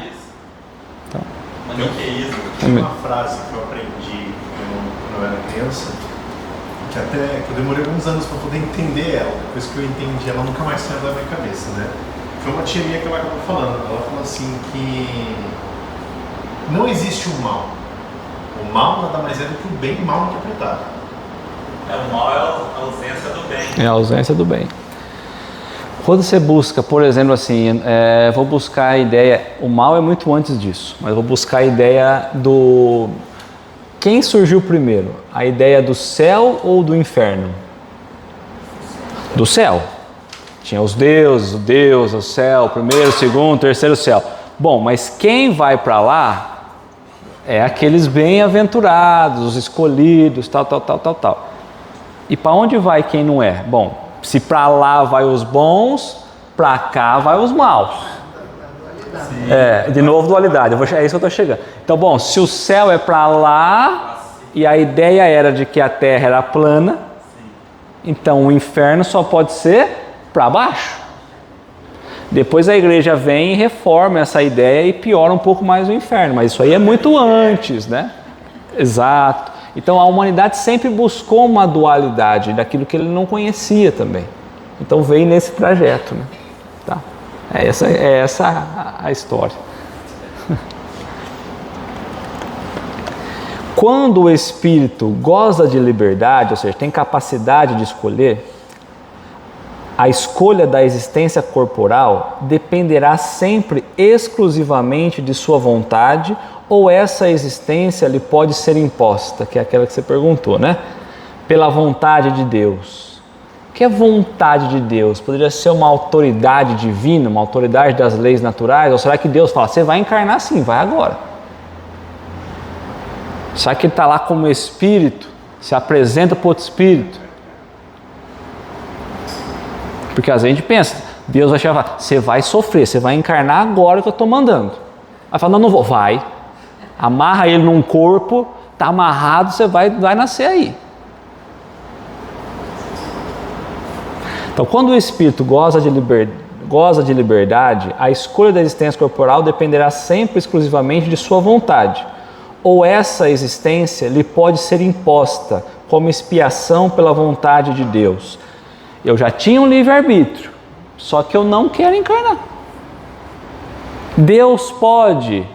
Então, Tem uma frase que eu aprendi quando eu era criança, que até eu demorei alguns anos para poder entender ela. Depois que eu entendi, ela nunca mais saiu da minha cabeça, né? Foi uma tia minha que ela acabou falando. Ela falou assim que não existe o mal, O mal nada mais é do que o bem mal interpretado. O mal é a ausência do bem. É a ausência do bem. Quando você busca, por exemplo, assim, vou buscar a ideia, o mal é muito antes disso, mas vou buscar a ideia do... Quem surgiu primeiro? A ideia do céu ou do inferno? Do céu. Tinha os deuses, o Deus, o céu, primeiro, segundo, terceiro céu. Bom, mas quem vai para lá é aqueles bem-aventurados, os escolhidos, tal. E para onde vai quem não é? Bom, se para lá vai os bons, para cá vai os maus. De novo dualidade, é isso que eu estou chegando. Então, bom, se o céu é para lá e a ideia era de que a terra era plana, então o inferno só pode ser para baixo. Depois a igreja vem e reforma essa ideia e piora um pouco mais o inferno, mas isso aí é muito antes, né? Exato. Então a humanidade sempre buscou uma dualidade daquilo que ele não conhecia também. Então veio nesse trajeto, né? Tá? É essa a história. Quando o espírito goza de liberdade, ou seja, tem capacidade de escolher, a escolha da existência corporal dependerá sempre exclusivamente de sua vontade, ou essa existência lhe pode ser imposta, que é aquela que você perguntou, né? Pela vontade de Deus. O que é vontade de Deus? Poderia ser uma autoridade divina, uma autoridade das leis naturais? Ou será que Deus fala, você vai encarnar sim, vai agora? Será que ele está lá como espírito, se apresenta para outro espírito? Porque às vezes a gente pensa, Deus vai chegar, você vai sofrer, você vai encarnar agora que eu estou mandando. Aí fala, não vou, vai. Amarra ele num corpo, está amarrado, você vai nascer aí. Então, quando o espírito goza de liberdade, a escolha da existência corporal dependerá sempre exclusivamente de sua vontade. Ou essa existência lhe pode ser imposta como expiação pela vontade de Deus. Eu já tinha um livre-arbítrio, só que eu não quero encarnar. Deus pode,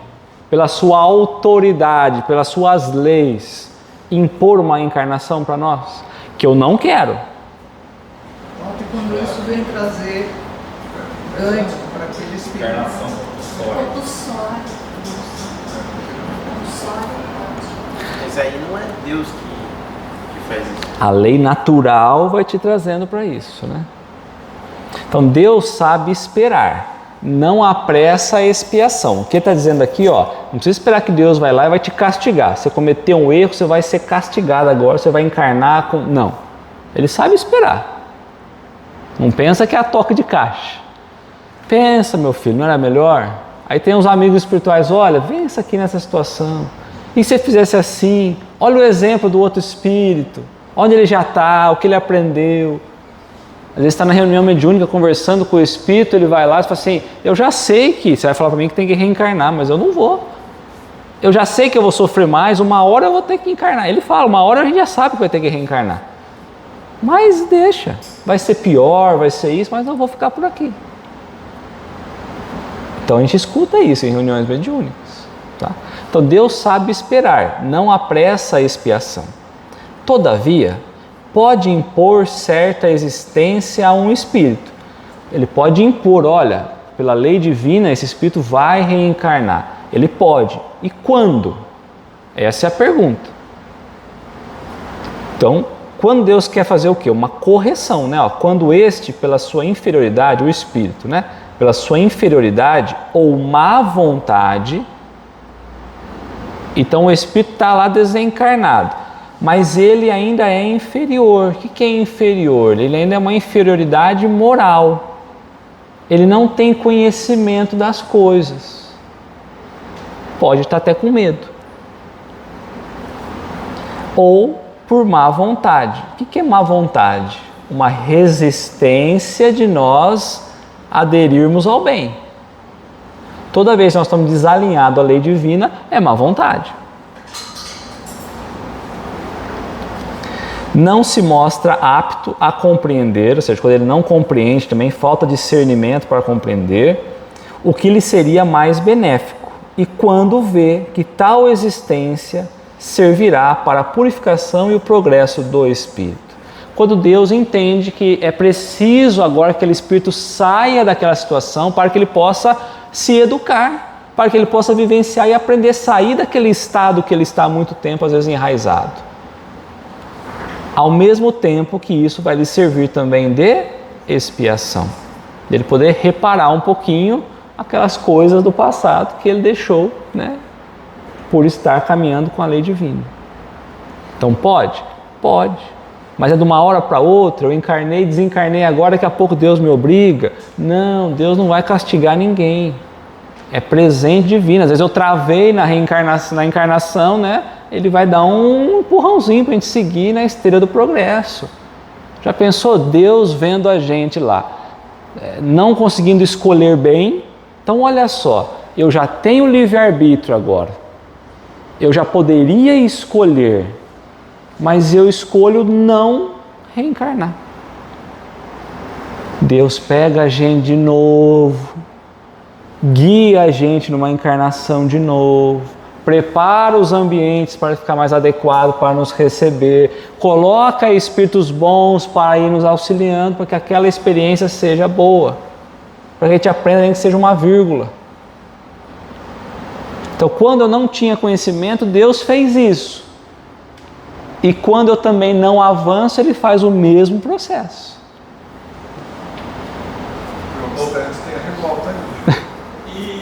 pela sua autoridade, pelas suas leis, impor uma encarnação para nós, que eu não quero. E quando isso vem trazer ganho para aquele espírito. Encarnação compulsória. Mas aí não é Deus que faz isso. A lei natural vai te trazendo para isso, né? Então Deus sabe esperar, não apressa a expiação. O que está dizendo aqui, ó, não precisa esperar que Deus vai lá e vai te castigar. Você cometeu um erro, você vai ser castigado agora, você vai encarnar com... Não, Ele sabe esperar. Não pensa que é a toca de caixa. Pensa, meu filho, não era melhor? Aí tem uns amigos espirituais, olha, pensa aqui nessa situação. E se você fizesse assim? Olha o exemplo do outro espírito. Onde ele já está, o que ele aprendeu. Às vezes está na reunião mediúnica conversando com o espírito, ele vai lá e fala assim, eu já sei que, você vai falar para mim que tem que reencarnar, mas eu não vou. Eu já sei que eu vou sofrer mais, uma hora eu vou ter que encarnar. Ele fala, uma hora a gente já sabe que vai ter que reencarnar. Mas deixa, vai ser pior, vai ser isso, mas eu vou ficar por aqui. Então a gente escuta isso em reuniões mediúnicas. Tá? Então Deus sabe esperar, não apressa a expiação. Todavia, pode impor certa existência a um espírito. Ele pode impor, olha, pela lei divina esse espírito vai reencarnar. Ele pode. E quando? Essa é a pergunta. Então, quando Deus quer fazer o quê? Uma correção, né? Quando este, pela sua inferioridade, o espírito, né? Pela sua inferioridade ou má vontade, então o espírito está lá desencarnado, mas ele ainda é inferior. O que é inferior? Ele ainda é uma inferioridade moral. Ele não tem conhecimento das coisas. Pode estar até com medo. Ou por má vontade. O que é má vontade? Uma resistência de nós aderirmos ao bem. Toda vez que nós estamos desalinhados à lei divina, é má vontade. Não se mostra apto a compreender, ou seja, quando ele não compreende também, falta discernimento para compreender o que lhe seria mais benéfico. E quando vê que tal existência servirá para a purificação e o progresso do espírito. Quando Deus entende que é preciso agora que aquele espírito saia daquela situação para que ele possa se educar, para que ele possa vivenciar e aprender a sair daquele estado que ele está há muito tempo, às vezes enraizado. Ao mesmo tempo que isso vai lhe servir também de expiação, ele poder reparar um pouquinho aquelas coisas do passado que ele deixou, né, por estar caminhando com a lei divina. Então pode? Pode. Mas é de uma hora para outra, eu encarnei, desencarnei agora, daqui a pouco Deus me obriga. Não, Deus não vai castigar ninguém. É presente divino. Às vezes eu travei na encarnação, né? Ele vai dar um empurrãozinho para a gente seguir na esteira do progresso. Já pensou Deus vendo a gente lá, não conseguindo escolher bem? Então olha só, eu já tenho livre-arbítrio agora. Eu já poderia escolher, mas eu escolho não reencarnar. Deus pega a gente de novo, guia a gente numa encarnação de novo, prepara os ambientes para ficar mais adequado para nos receber, coloca espíritos bons para ir nos auxiliando, para que aquela experiência seja boa, para que a gente aprenda nem que seja uma vírgula. Então, quando eu não tinha conhecimento, Deus fez isso. E quando eu também não avanço, Ele faz o mesmo processo.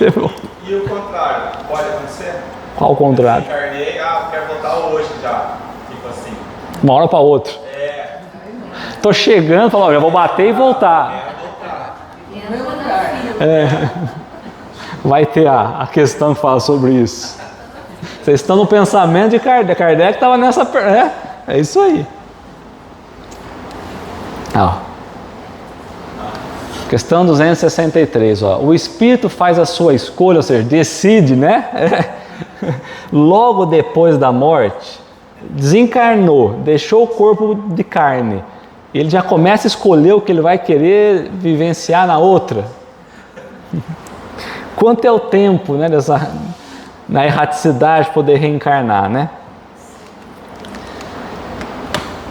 E o contrário, pode acontecer? Qual o contrário? Eu encarnei, quero voltar hoje já. Tipo assim. Uma hora para outra. Tô chegando, falo, já vou bater e voltar. Vai ter a questão que fala sobre isso. Vocês estão no pensamento de Kardec. Kardec estava nessa... É isso aí. Questão 263. O espírito faz a sua escolha, ou seja, decide, né? Logo depois da morte, desencarnou, deixou o corpo de carne. Ele já começa a escolher o que ele vai querer vivenciar na outra. Quanto é o tempo, né, na erraticidade de poder reencarnar, né?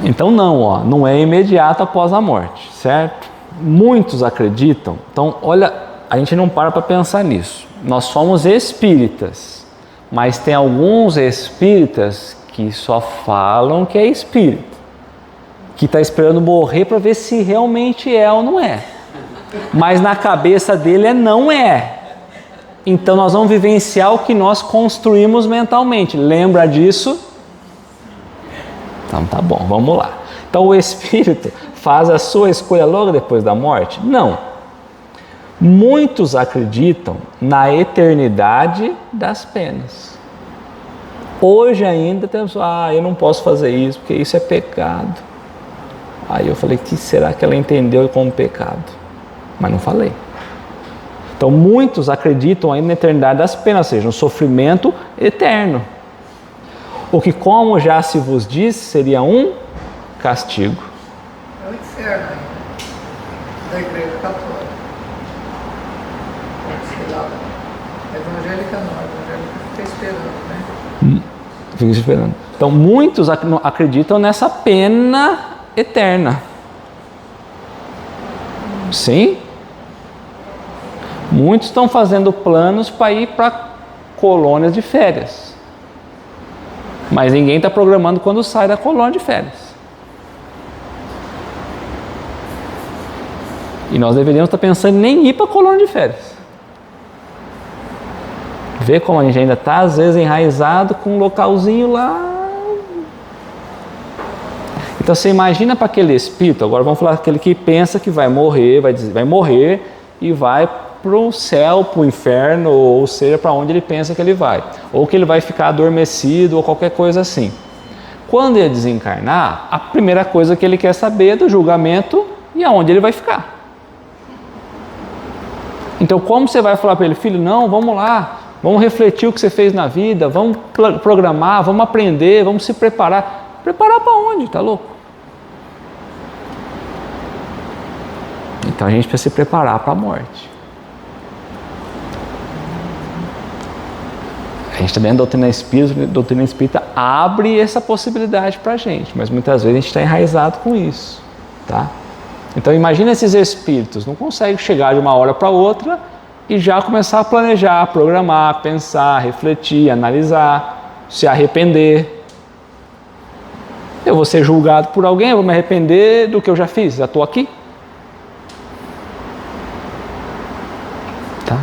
Então não é imediato após a morte, certo? Muitos acreditam, então olha, a gente não para pensar nisso. Nós somos espíritas, mas tem alguns espíritas que só falam que é espírita, que está esperando morrer para ver se realmente é ou não é. Mas na cabeça dele não é. Então nós vamos vivenciar o que nós construímos mentalmente. Lembra disso? Então tá bom, vamos lá. Então o espírito faz a sua escolha logo depois da morte? Não. Muitos acreditam na eternidade das penas. Hoje ainda temos, eu não posso fazer isso porque isso é pecado. Aí eu falei, que será que ela entendeu como pecado? Mas não falei. Então muitos acreditam ainda na eternidade das penas, ou seja, no sofrimento eterno. O que, como já se vos disse, seria um castigo. É o inferno da Igreja Católica. Sei lá, evangélica não, evangélica fica esperando, né? Fica esperando. Então muitos acreditam nessa pena eterna. Sim? Muitos estão fazendo planos para ir para colônias de férias. Mas ninguém está programando quando sai da colônia de férias. E nós deveríamos estar pensando em nem ir para a colônia de férias. Vê como a gente ainda está, às vezes, enraizado com um localzinho lá. Então você imagina para aquele espírito, agora vamos falar aquele que pensa que vai morrer, vai morrer e vai para o céu, para o inferno, ou seja, para onde ele pensa que ele vai. Ou que ele vai ficar adormecido, ou qualquer coisa assim. Quando ele desencarnar, a primeira coisa que ele quer saber é do julgamento e aonde ele vai ficar. Então como você vai falar para ele, filho, não, vamos lá, vamos refletir o que você fez na vida, vamos programar, vamos aprender, vamos se preparar. Preparar para onde? Tá louco? Então a gente precisa se preparar para a morte. A gente está dentro da doutrina espírita abre essa possibilidade para a gente, mas muitas vezes a gente está enraizado com isso, tá? Então imagina esses espíritos, não conseguem chegar de uma hora para outra e já começar a planejar, programar, pensar, refletir, analisar, se arrepender. Eu vou ser julgado por alguém, eu vou me arrepender do que eu já fiz, já estou aqui. Tá?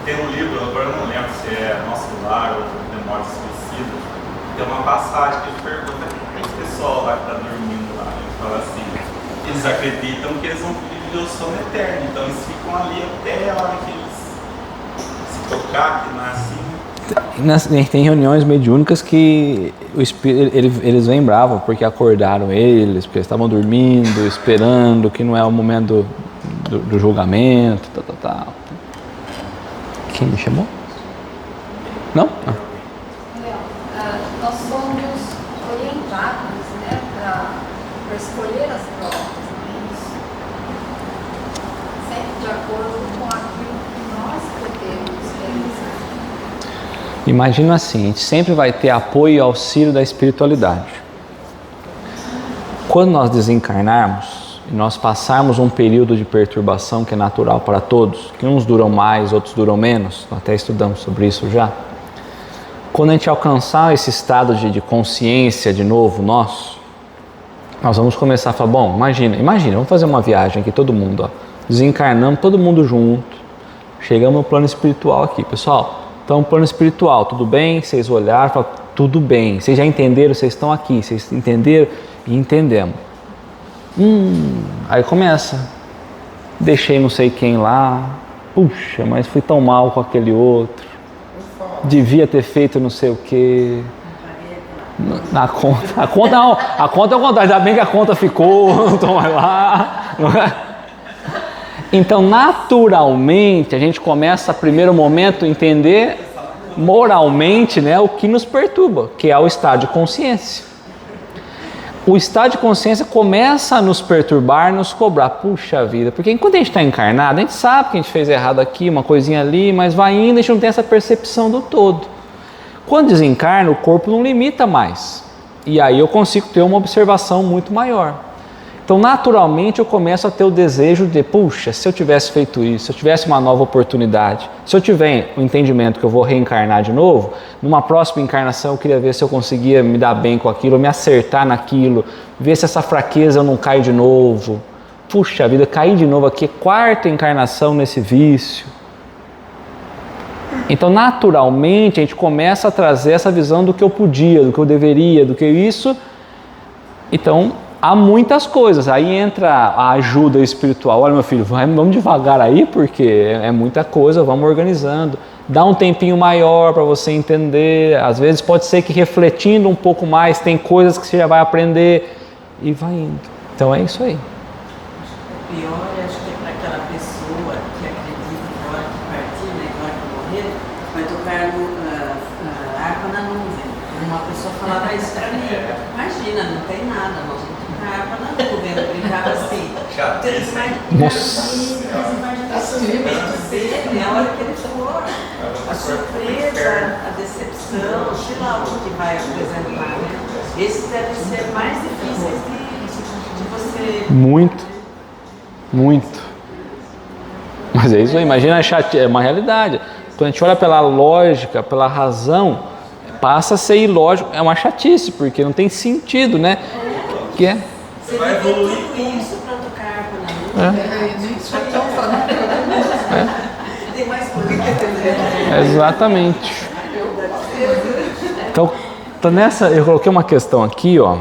Tem um livro, agora eu não lembro se é Nosso Lar ou Memórias Esquecidas, tem uma passagem que ele pergunta para o pessoal lá que está dormindo lá, ele fala assim, eles acreditam que eles vão viver o sono eterno, então eles ficam ali até a hora que eles se tocar, que nasce. Tem reuniões mediúnicas que o espírito, eles vêm bravos porque acordaram eles, porque eles estavam dormindo, esperando, que não é o momento do julgamento, tal. Quem me chamou? Não? Ah. Nós somos orientados, né, para escolher as provas, não é isso? Sempre de acordo com aquilo que nós podemos realizar. Imagina assim, a gente sempre vai ter apoio e auxílio da espiritualidade. Quando nós desencarnarmos e nós passarmos um período de perturbação que é natural para todos, que uns duram mais, outros duram menos, até estudamos sobre isso já. Quando a gente alcançar esse estado de consciência de novo nosso, nós vamos começar a falar, bom, imagina, vamos fazer uma viagem aqui todo mundo, ó, desencarnamos todo mundo junto, chegamos no plano espiritual aqui, pessoal, então plano espiritual, tudo bem? Vocês olharam e falaram, tudo bem, vocês já entenderam, vocês estão aqui, vocês entenderam? E entendemos. Aí começa, deixei não sei quem lá, puxa, mas fui tão mal com aquele outro, devia ter feito não sei o que. A conta não, a conta é o contrário, ainda bem que a conta ficou, não estou mais lá. Não é? Então, naturalmente, a gente começa, primeiro momento, a entender moralmente, né, o que nos perturba, que é o estado de consciência. O estado de consciência começa a nos perturbar, nos cobrar, puxa vida, porque enquanto a gente está encarnado, a gente sabe que a gente fez errado aqui, uma coisinha ali, mas vai indo, a gente não tem essa percepção do todo. Quando desencarna, o corpo não limita mais, e aí eu consigo ter uma observação muito maior. Então, naturalmente, eu começo a ter o desejo de, puxa, se eu tivesse feito isso, se eu tivesse uma nova oportunidade, se eu tiver o entendimento que eu vou reencarnar de novo, numa próxima encarnação eu queria ver se eu conseguia me dar bem com aquilo, me acertar naquilo, ver se essa fraqueza eu não caio de novo. Puxa vida, caí de novo aqui, quarta encarnação nesse vício. Então, naturalmente, a gente começa a trazer essa visão do que eu podia, do que eu deveria, do que isso. Então, há muitas coisas, aí entra a ajuda espiritual. Olha, meu filho, vamos devagar aí, porque é muita coisa, vamos organizando. Dá um tempinho maior para você entender. Às vezes pode ser que refletindo um pouco mais, tem coisas que você já vai aprender e vai indo. Então é isso aí. O pior, acho que é para aquela pessoa que acredita que a hora que partir, né, que a hora que morrer, vai tocar harpa na nuvem. Uma pessoa falava isso para mim. Imagina, não tem nada, nós vamos tocar harpa na nuvem. Eu brincava assim. Nossa. Dele, a hora que ele for, a surpresa, a decepção, sei lá o que vai apresentar, né? Esses devem ser mais difíceis de você... Muito. Mas é isso aí, imagina, é uma realidade. Quando a gente olha pela lógica, pela razão, passa a ser ilógico, é uma chatice, porque não tem sentido, né? Que é? Você vai evoluir tudo isso para tocar harpa na nuvem. Nem só estão falando. Tem mais coisa que entender. Exatamente. Então nessa, eu coloquei uma questão aqui, ó,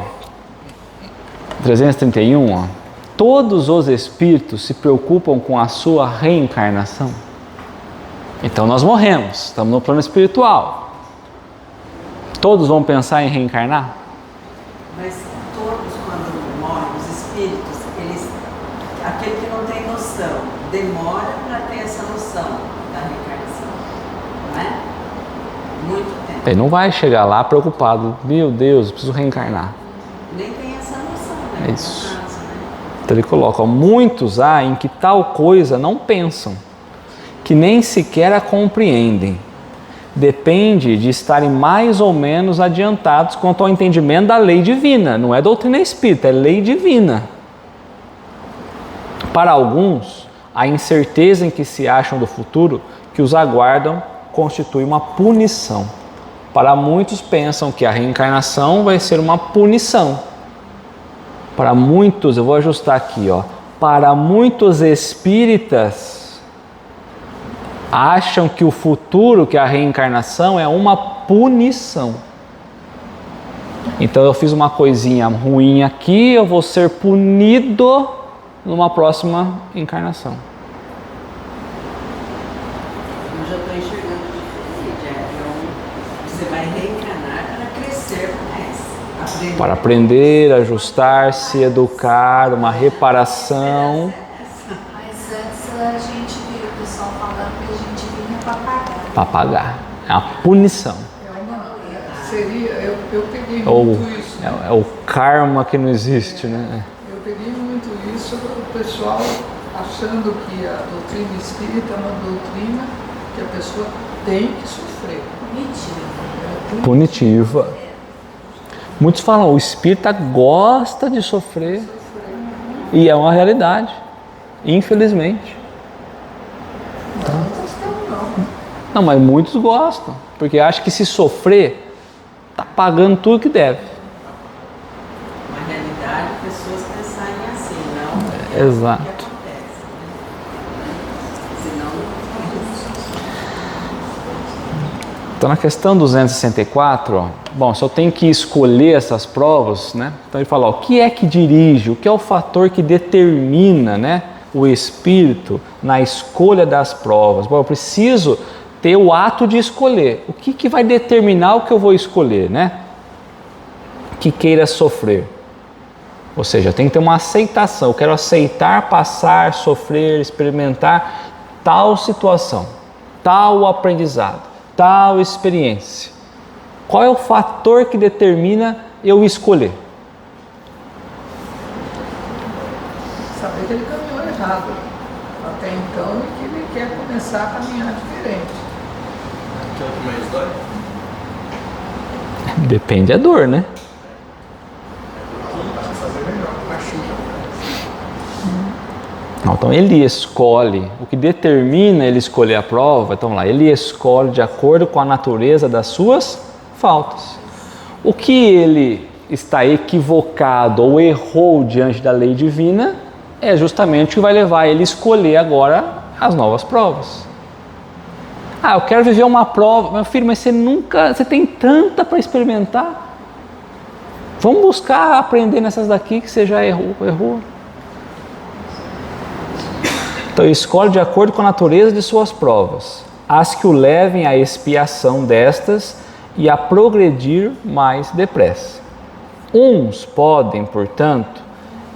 331, ó. Todos os espíritos se preocupam com a sua reencarnação. Então nós morremos, estamos no plano espiritual. Todos vão pensar em reencarnar? Mas todos, quando morrem, os espíritos, aquele que não tem noção, demora para ter essa noção da reencarnação, não é? Muito tempo. Ele não vai chegar lá preocupado, meu Deus, preciso reencarnar. Nem tem essa noção, né? É isso. Então ele coloca, muitos há em que tal coisa não pensam, que nem sequer a compreendem. Depende de estarem mais ou menos adiantados quanto ao entendimento da lei divina. Não é doutrina espírita, é lei divina. Para alguns, a incerteza em que se acham do futuro que os aguardam constitui uma punição. Para muitos pensam que a reencarnação vai ser uma punição. Para muitos, eu vou ajustar aqui, ó. Para muitos espíritas, acham que o futuro, que a reencarnação é uma punição. Então eu fiz uma coisinha ruim aqui, eu vou ser punido numa próxima encarnação. Eu já estou enxergando diferente. Você vai reencarnar para crescer mais. Para aprender, ajustar, se educar, uma reparação. Mas antes a gente viu o pessoal falando que a gente vinha para pagar. Para pagar. É uma punição. Eu peguei muito isso. É o karma que não existe, né? Eu peguei muito isso, o pessoal achando que a doutrina espírita é uma doutrina que a pessoa tem que sofrer. Punitiva. Muitos falam, o espírita gosta de sofrer. E é uma realidade, infelizmente. Não, mas muitos gostam, porque acham que se sofrer, está pagando tudo que deve. Na realidade, pessoas pensarem assim, não? Exato. O que acontece, né? Senão, Então, na questão 264, ó, bom, se eu tenho que escolher essas provas, né? Então ele fala, ó, o que é que dirige, o que é o fator que determina, né, o espírito na escolha das provas? Bom, eu preciso ter o ato de escolher. O que vai determinar o que eu vou escolher, né? Que queira sofrer. Ou seja, tem que ter uma aceitação. Eu quero aceitar, passar, sofrer, experimentar tal situação, tal aprendizado, tal experiência. Qual é o fator que determina eu escolher? Saber que ele caminhou errado até então e que ele quer começar a caminhar diferente. Que é o que mais dói? Depende da dor, né? Então ele escolhe, o que determina ele escolher a prova, então lá, ele escolhe de acordo com a natureza das suas faltas. O que ele está equivocado ou errou diante da lei divina é justamente o que vai levar ele a escolher agora as novas provas. Ah, eu quero viver uma prova, meu filho, mas você tem tanta para experimentar. Vamos buscar aprender nessas daqui que você já errou. Então, escolhe de acordo com a natureza de suas provas, as que o levem à expiação destas e a progredir mais depressa. Uns podem, portanto,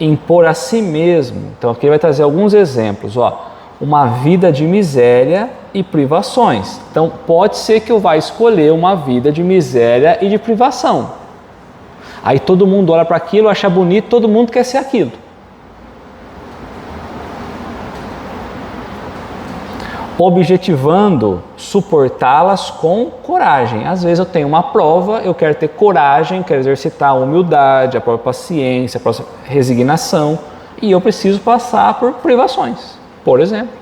impor a si mesmo, então aqui ele vai trazer alguns exemplos, ó, uma vida de miséria e privações. Então, pode ser que eu vá escolher uma vida de miséria e de privação. Aí todo mundo olha para aquilo, acha bonito, todo mundo quer ser aquilo. Objetivando suportá-las com coragem. Às vezes eu tenho uma prova, eu quero ter coragem, quero exercitar a humildade, a própria paciência, a própria resignação, e eu preciso passar por privações. Por exemplo,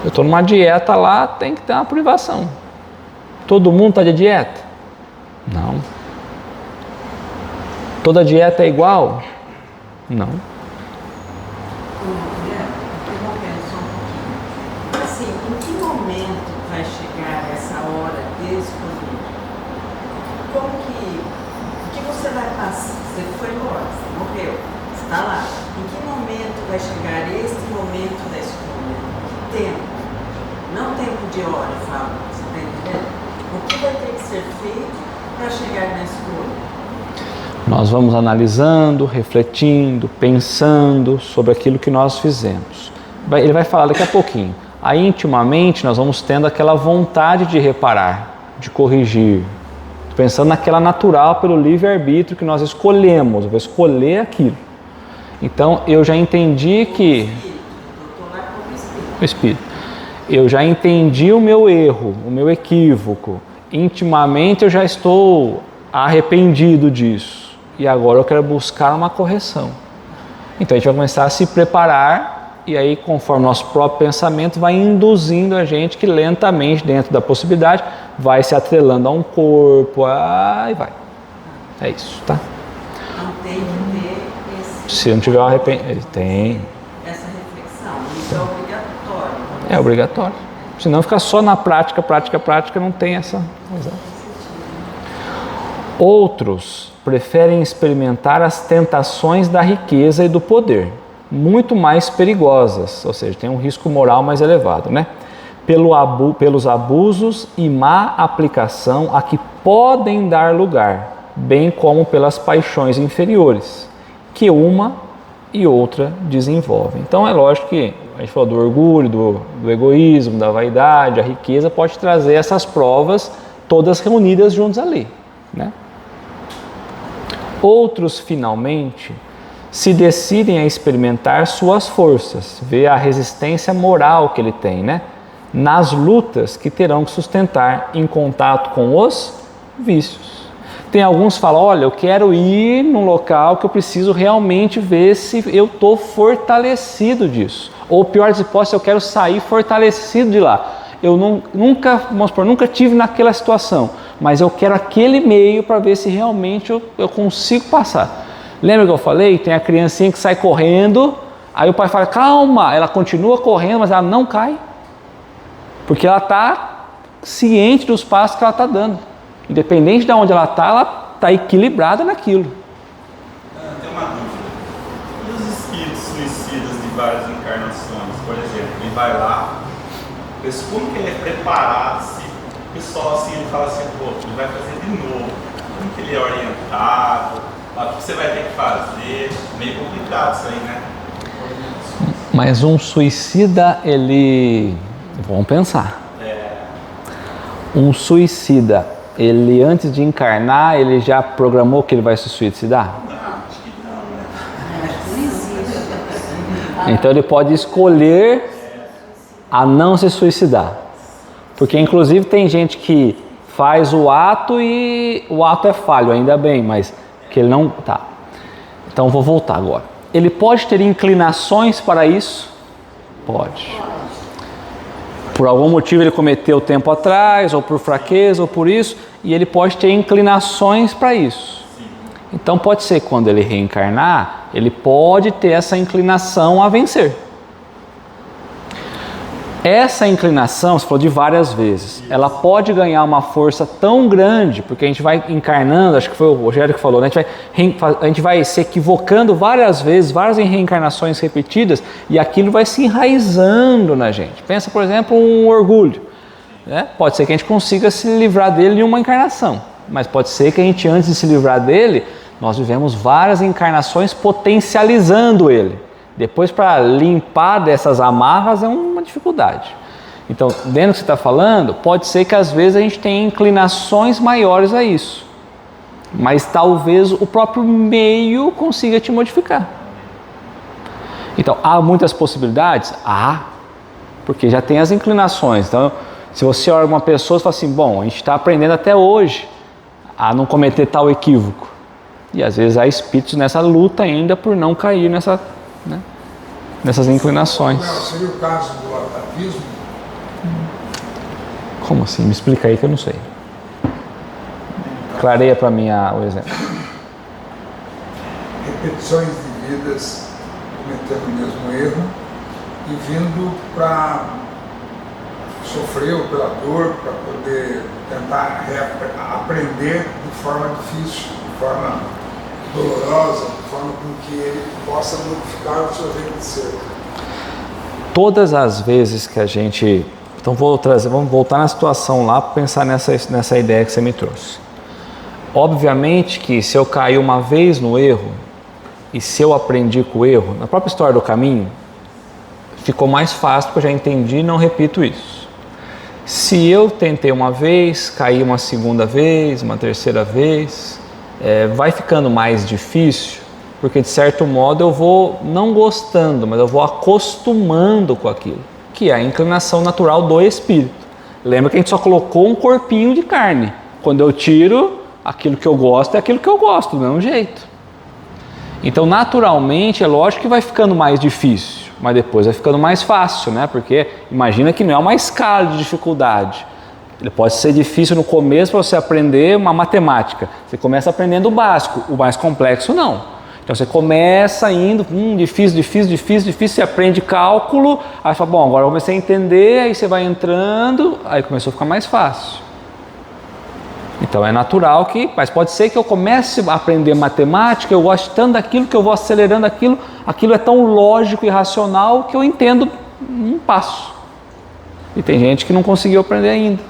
eu estou numa dieta lá, tem que ter uma privação. Todo mundo está de dieta? Não. Toda dieta é igual? Não. assim, em que momento vai chegar essa hora de escolher? Como que, o que você vai passar? Você foi embora, você morreu, você está lá. Em que momento vai chegar este momento da escolha? Que tempo? Não tempo de hora, fala, você está entendendo? O que vai ter que ser feito para chegar na escolha? Nós vamos analisando, refletindo, pensando sobre aquilo que nós fizemos. Ele vai falar daqui a pouquinho. Aí, intimamente, nós vamos tendo aquela vontade de reparar, de corrigir, pensando naquela natural pelo livre-arbítrio que nós escolhemos. Eu vou escolher aquilo. Então, eu já entendi que... O espírito. Eu já entendi o meu erro, o meu equívoco. Intimamente eu já estou arrependido disso. E agora eu quero buscar uma correção. Então a gente vai começar a se preparar, e aí, conforme nosso próprio pensamento, vai induzindo a gente que lentamente, dentro da possibilidade, vai se atrelando a um corpo, e vai. É isso, tá? Não tem que ter esse... Se não tiver arrependimento, tem. Essa reflexão, isso é obrigatório. É obrigatório. Senão fica só na prática, não tem essa... Outros preferem experimentar as tentações da riqueza e do poder, muito mais perigosas, ou seja, tem um risco moral mais elevado, né? Pelos abusos e má aplicação a que podem dar lugar, bem como pelas paixões inferiores, que uma e outra desenvolvem. Então é lógico que a gente falou do orgulho, do egoísmo, da vaidade, a riqueza pode trazer essas provas todas reunidas juntos ali, né? Outros, finalmente, se decidem a experimentar suas forças, ver a resistência moral que ele tem, né? Nas lutas que terão que sustentar em contato com os vícios. Tem alguns que falam, olha, eu quero ir num local que eu preciso realmente ver se eu estou fortalecido disso. Ou pior das hipóteses, eu quero sair fortalecido de lá. Eu nunca tive naquela situação, mas eu quero aquele meio para ver se realmente eu consigo passar. Lembra que eu falei? Tem a criancinha que sai correndo, aí o pai fala, calma, ela continua correndo, mas ela não cai. Porque ela está ciente dos passos que ela está dando. Independente de onde ela está equilibrada naquilo. Tem uma dúvida. E os espíritos suicidas de várias encarnações, por exemplo, ele vai lá, como que ele é preparado, se o pessoal assim, ele fala assim, pô, ele vai fazer de novo, como que ele é orientado, o que você vai ter que fazer, meio complicado isso aí, né? Mas um suicida, vamos pensar. Um suicida, ele antes de encarnar, ele já programou que ele vai se suicidar? Acho que não, né? Então ele pode escolher a não se suicidar. Porque inclusive tem gente que faz o ato e o ato é falho, ainda bem, mas que ele não... Tá. Então vou voltar agora. Ele pode ter inclinações para isso? Pode. Por algum motivo ele cometeu tempo atrás, ou por fraqueza, ou por isso, e ele pode ter inclinações para isso. Então pode ser que quando ele reencarnar, ele pode ter essa inclinação a vencer. Essa inclinação, você falou de várias vezes, ela pode ganhar uma força tão grande, porque a gente vai encarnando, acho que foi o Rogério que falou, né? A gente vai se equivocando várias vezes, várias reencarnações repetidas, e aquilo vai se enraizando na gente. Pensa, por exemplo, um orgulho. Né? Pode ser que a gente consiga se livrar dele em uma encarnação, mas pode ser que a gente, antes de se livrar dele, nós vivemos várias encarnações potencializando ele. Depois, para limpar dessas amarras é uma dificuldade. Então, dentro do que você está falando, pode ser que às vezes a gente tenha inclinações maiores a isso. Mas talvez o próprio meio consiga te modificar. Então, há muitas possibilidades? Há, porque já tem as inclinações. Então, se você olha uma pessoa e fala assim, bom, a gente está aprendendo até hoje a não cometer tal equívoco. E às vezes há espíritos nessa luta ainda por não cair nessas inclinações. Seria o caso do atavismo? Como assim? Me explica aí que eu não sei. Clareia para mim o exemplo. Repetições de vidas cometendo o mesmo erro e vindo para sofrer ou pela dor, para poder tentar aprender de forma difícil, de forma dolorosa, de forma com que ele possa modificar o seu jeito de ser. Todas as vezes que a gente... Então vamos voltar na situação lá para pensar nessa ideia que você me trouxe. Obviamente que se eu cair uma vez no erro, e se eu aprendi com o erro, na própria história do caminho, ficou mais fácil porque eu já entendi e não repito isso. Se eu tentei uma vez, caí uma segunda vez, uma terceira vez, vai ficando mais difícil, porque de certo modo eu vou não gostando, mas eu vou acostumando com aquilo. que é a inclinação natural do espírito. Lembra que a gente só colocou um corpinho de carne. Quando eu tiro, aquilo que eu gosto é aquilo que eu gosto, do mesmo jeito. Então, naturalmente, é lógico que vai ficando mais difícil, mas depois vai ficando mais fácil, né? Porque imagina que não é uma escala de dificuldade. Ele pode ser difícil no começo para você aprender uma matemática. Você começa aprendendo o básico, o mais complexo não. Então você começa indo, difícil, você aprende cálculo, aí você fala, bom, agora eu comecei a entender, aí você vai entrando, aí começou a ficar mais fácil. Então é natural que, mas pode ser que eu comece a aprender matemática, eu gosto tanto daquilo que eu vou acelerando aquilo é tão lógico e racional que eu entendo um passo. E tem gente que não conseguiu aprender ainda.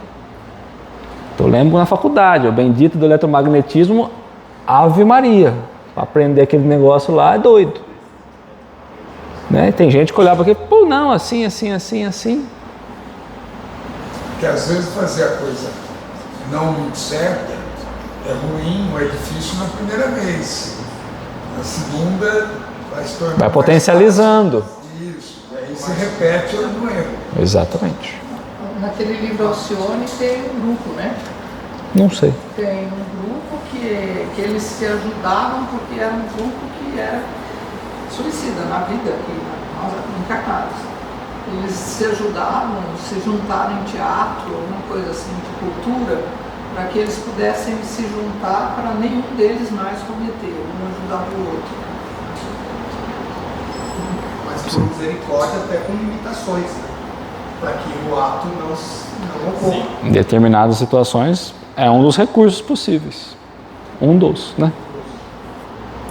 Eu lembro na faculdade, o bendito do eletromagnetismo, Ave Maria. Aprender aquele negócio lá é doido. Né? Tem gente que olhava aqui, pô, não, assim. Que às vezes fazer a coisa não muito certa é ruim ou é difícil na primeira vez. Na segunda vai se tornar. Vai potencializando. Isso, aí se repete o erro. Exatamente. Naquele livro Alcione tem um grupo, né? Não sei. Tem um grupo que eles se ajudavam porque era um grupo que era suicida na vida, que nós encarnados. Eles se ajudavam, se juntaram em teatro, alguma coisa assim de cultura, para que eles pudessem se juntar para nenhum deles mais cometer, um ajudar o outro. Mas por misericórdia até com limitações, né? Para que o ato não ocorra. Em determinadas situações é um dos recursos possíveis. Um dos, né?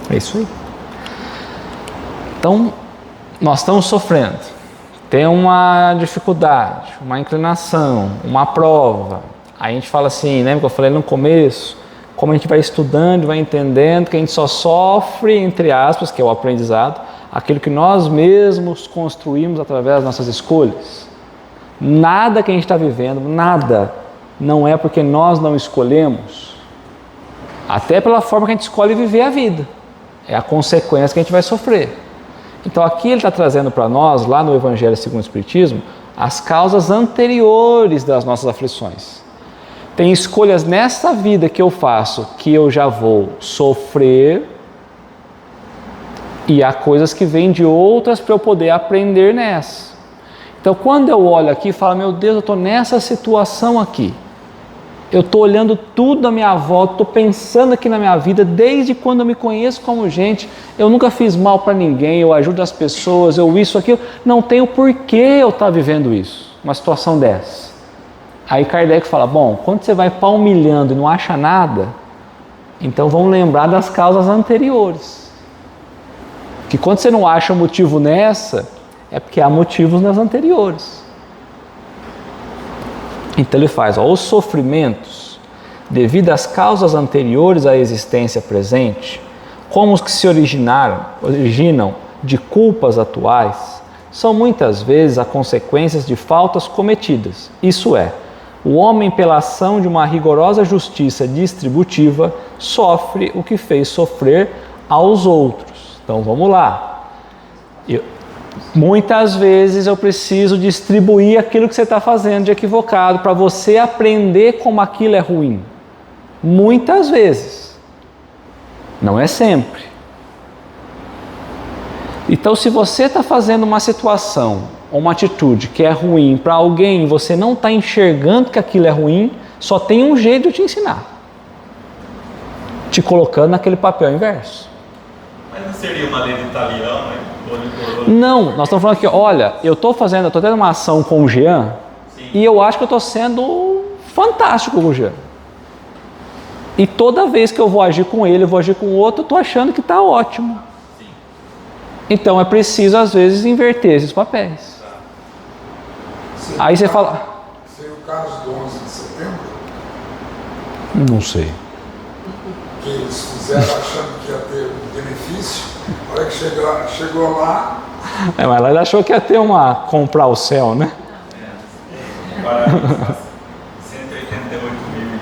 É isso aí. Então, nós estamos sofrendo. Tem uma dificuldade, uma inclinação, uma prova. Aí a gente fala assim, lembra que eu falei no começo? Como a gente vai estudando, vai entendendo que a gente só sofre, entre aspas, que é o aprendizado, aquilo que nós mesmos construímos através das nossas escolhas. Nada que a gente está vivendo, nada, não é porque nós não escolhemos, até pela forma que a gente escolhe viver a vida. É a consequência que a gente vai sofrer. Então aqui ele está trazendo para nós, lá no Evangelho segundo o Espiritismo, as causas anteriores das nossas aflições. Tem escolhas nessa vida que eu faço que eu já vou sofrer, e há coisas que vêm de outras para eu poder aprender nessa. Então quando eu olho aqui e falo, meu Deus, eu estou nessa situação aqui, eu estou olhando tudo à minha volta, estou pensando aqui na minha vida, desde quando eu me conheço como gente, eu nunca fiz mal para ninguém, eu ajudo as pessoas, eu isso, aquilo, não tenho porquê eu estar vivendo isso, uma situação dessa. Aí Kardec fala, bom, quando você vai palmilhando e não acha nada, então vamos lembrar das causas anteriores. Que quando você não acha motivo nessa, é porque há motivos nas anteriores. Então ele faz, os sofrimentos, devido às causas anteriores à existência presente, como os que se originam de culpas atuais, são muitas vezes as consequências de faltas cometidas. Isso é, o homem, pela ação de uma rigorosa justiça distributiva, sofre o que fez sofrer aos outros. Então vamos lá. Muitas vezes eu preciso distribuir aquilo que você está fazendo de equivocado para você aprender como aquilo é ruim. Muitas vezes. Não é sempre. Então, se você está fazendo uma situação ou uma atitude que é ruim para alguém e você não está enxergando que aquilo é ruim, só tem um jeito de eu te ensinar. Te colocando naquele papel inverso. Mas não seria uma lei de Italiano, né? Não, nós estamos falando aqui, olha, eu estou tendo uma ação com o Jean. Sim. E eu acho que eu estou sendo fantástico com o Jean. E toda vez que eu vou agir com ele, eu vou agir com o outro, eu estou achando que está ótimo. Sim. Então é preciso, às vezes, inverter esses papéis. Seria aí você fala... Seria o caso do 11 de setembro? Não sei. Que eles fizeram achando que ia ter benefício. A hora que chegou lá... mas lá ele achou que ia ter comprar o céu, né? Para 188 mil.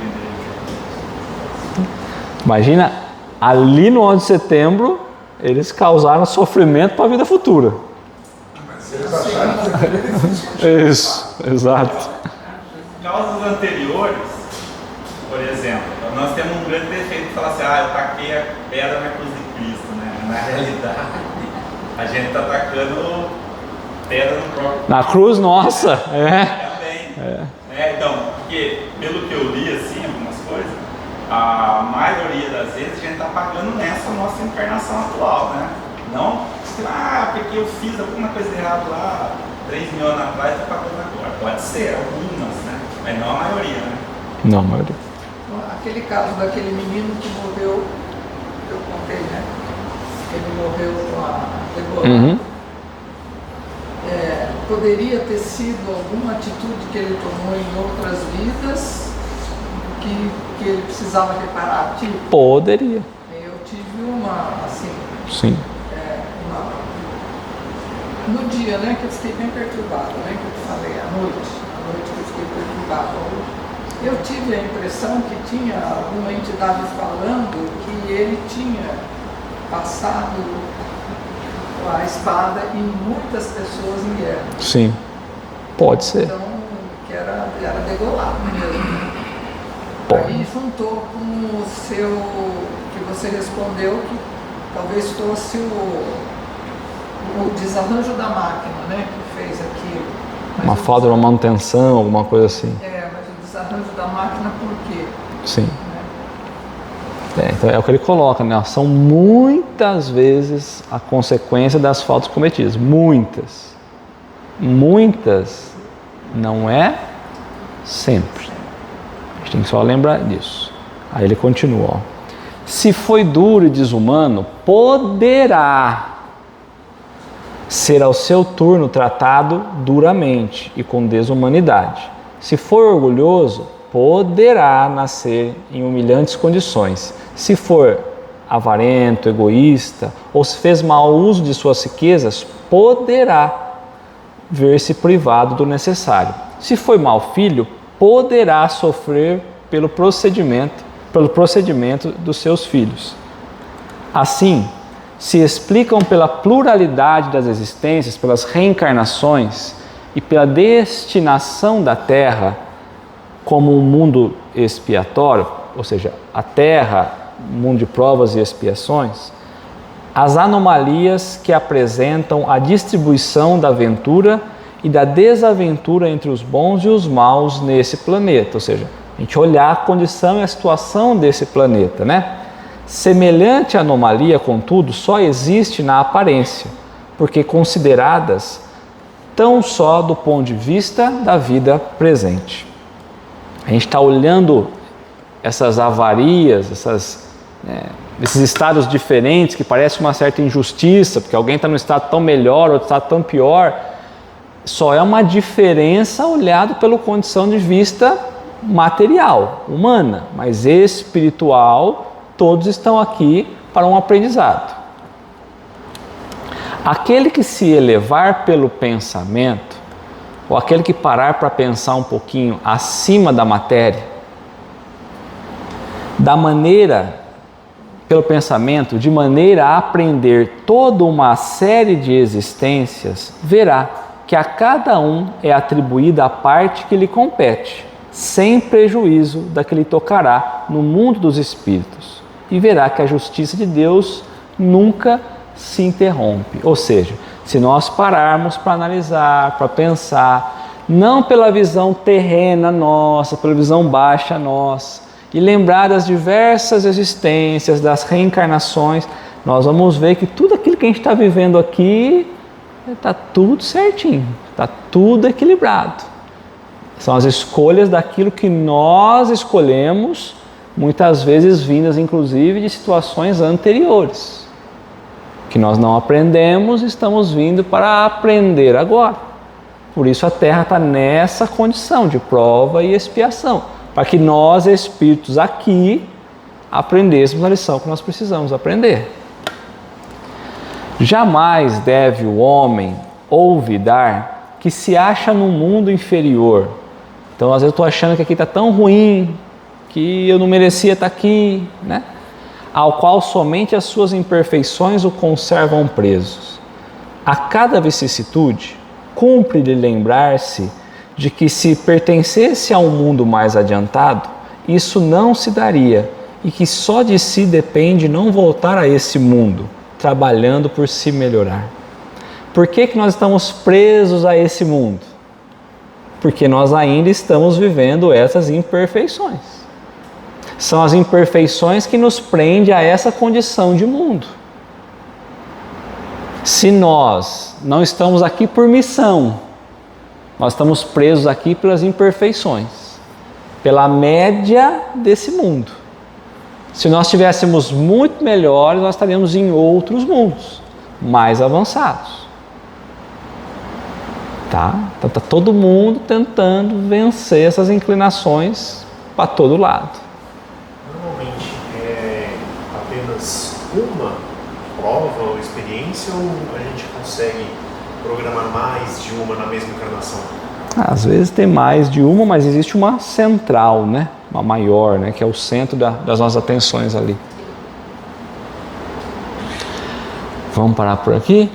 Imagina, ali no 11 de setembro, eles causaram sofrimento para a vida futura. Mas Eles acharam que foi difícil. Isso, exato. Causas anteriores, por exemplo, nós temos um grande defeito de falar assim, eu taquei a pedra na cruz de Cristo, né? Na realidade, a gente está tacando pedra no próprio. Na cruz nossa, Também. Então, porque pelo que eu li, assim, algumas coisas, a maioria das vezes a gente está pagando nessa nossa encarnação atual, né? Não, porque eu fiz alguma coisa errada lá 3 mil anos atrás, estou pagando agora. Pode ser, algumas, né? Mas não a maioria, né? Não, a maioria. Aquele caso daquele menino que morreu, eu contei, né? Ele morreu com a degolada. Uhum. Poderia ter sido alguma atitude que ele tomou em outras vidas que ele precisava reparar? Tipo, Poderia. eu tive uma, assim, Sim. no dia, né, que eu fiquei bem perturbada, né, que eu te falei, à noite que eu fiquei perturbada. Eu tive a impressão que tinha alguma entidade falando que ele tinha passado a espada em muitas pessoas em guerra. Sim. Pode ser. Então, que era degolado mesmo. Pode. Aí juntou com o seu, que você respondeu, que talvez fosse o desarranjo da máquina, né, que fez aquilo. Mas Uma falta de uma manutenção, alguma coisa assim. mas o desarranjo da máquina por quê? Sim. Então é o que ele coloca, né? São muitas vezes a consequência das faltas cometidas. Muitas. Muitas. Não é sempre. A gente tem que só lembrar disso. Aí ele continua, ó. Se foi duro e desumano, poderá ser ao seu turno tratado duramente e com desumanidade. Se for orgulhoso, poderá nascer em humilhantes condições. Se for avarento, egoísta, ou se fez mau uso de suas riquezas, poderá ver-se privado do necessário. Se foi mau filho, poderá sofrer pelo procedimento dos seus filhos. Assim, se explicam pela pluralidade das existências, pelas reencarnações e pela destinação da Terra como um mundo expiatório, ou seja, a Terra, mundo de provas e expiações, as anomalias que apresentam a distribuição da aventura e da desaventura entre os bons e os maus nesse planeta, ou seja, a gente olhar a condição e a situação desse planeta, né? Semelhante anomalia, contudo, só existe na aparência, porque consideradas tão só do ponto de vista da vida presente. A gente está olhando essas avarias, esses estados diferentes que parece uma certa injustiça, porque alguém está num estado tão melhor, outro estado tão pior. Só é uma diferença olhado pela condição de vista material, humana, mas espiritual, todos estão aqui para um aprendizado. Aquele que se elevar pelo pensamento, ou aquele que parar para pensar um pouquinho acima da matéria, pelo pensamento, de maneira a aprender toda uma série de existências, verá que a cada um é atribuída a parte que lhe compete, sem prejuízo da que lhe tocará no mundo dos espíritos, e verá que a justiça de Deus nunca se interrompe. Ou seja, se nós pararmos para analisar, para pensar, não pela visão terrena nossa, pela visão baixa nossa, e lembrar das diversas existências, das reencarnações, nós vamos ver que tudo aquilo que a gente está vivendo aqui está tudo certinho, está tudo equilibrado. São as escolhas daquilo que nós escolhemos, muitas vezes vindas inclusive de situações anteriores, que nós não aprendemos e estamos vindo para aprender agora. Por isso a Terra está nessa condição de prova e expiação, para que nós, espíritos aqui, aprendêssemos a lição que nós precisamos aprender. Jamais deve o homem olvidar que se acha num mundo inferior. Então, às vezes eu estou achando que aqui está tão ruim, que eu não merecia estar aqui, né? Ao qual somente as suas imperfeições o conservam presos. A cada vicissitude, cumpre-lhe lembrar-se de que se pertencesse a um mundo mais adiantado, isso não se daria e que só de si depende não voltar a esse mundo, trabalhando por se melhorar. Por que nós estamos presos a esse mundo? Porque nós ainda estamos vivendo essas imperfeições. São as imperfeições que nos prendem a essa condição de mundo. Se nós não estamos aqui por missão, nós estamos presos aqui pelas imperfeições, pela média desse mundo. Se nós estivéssemos muito melhores, nós estaríamos em outros mundos, mais avançados. Tá? Então está todo mundo tentando vencer essas inclinações para todo lado. Normalmente é apenas uma prova ou experiência, ou a gente consegue programar mais de uma na mesma encarnação? Às vezes tem mais de uma, mas existe uma central, né? Uma maior, né? Que é o centro das nossas atenções ali. Vamos parar por aqui?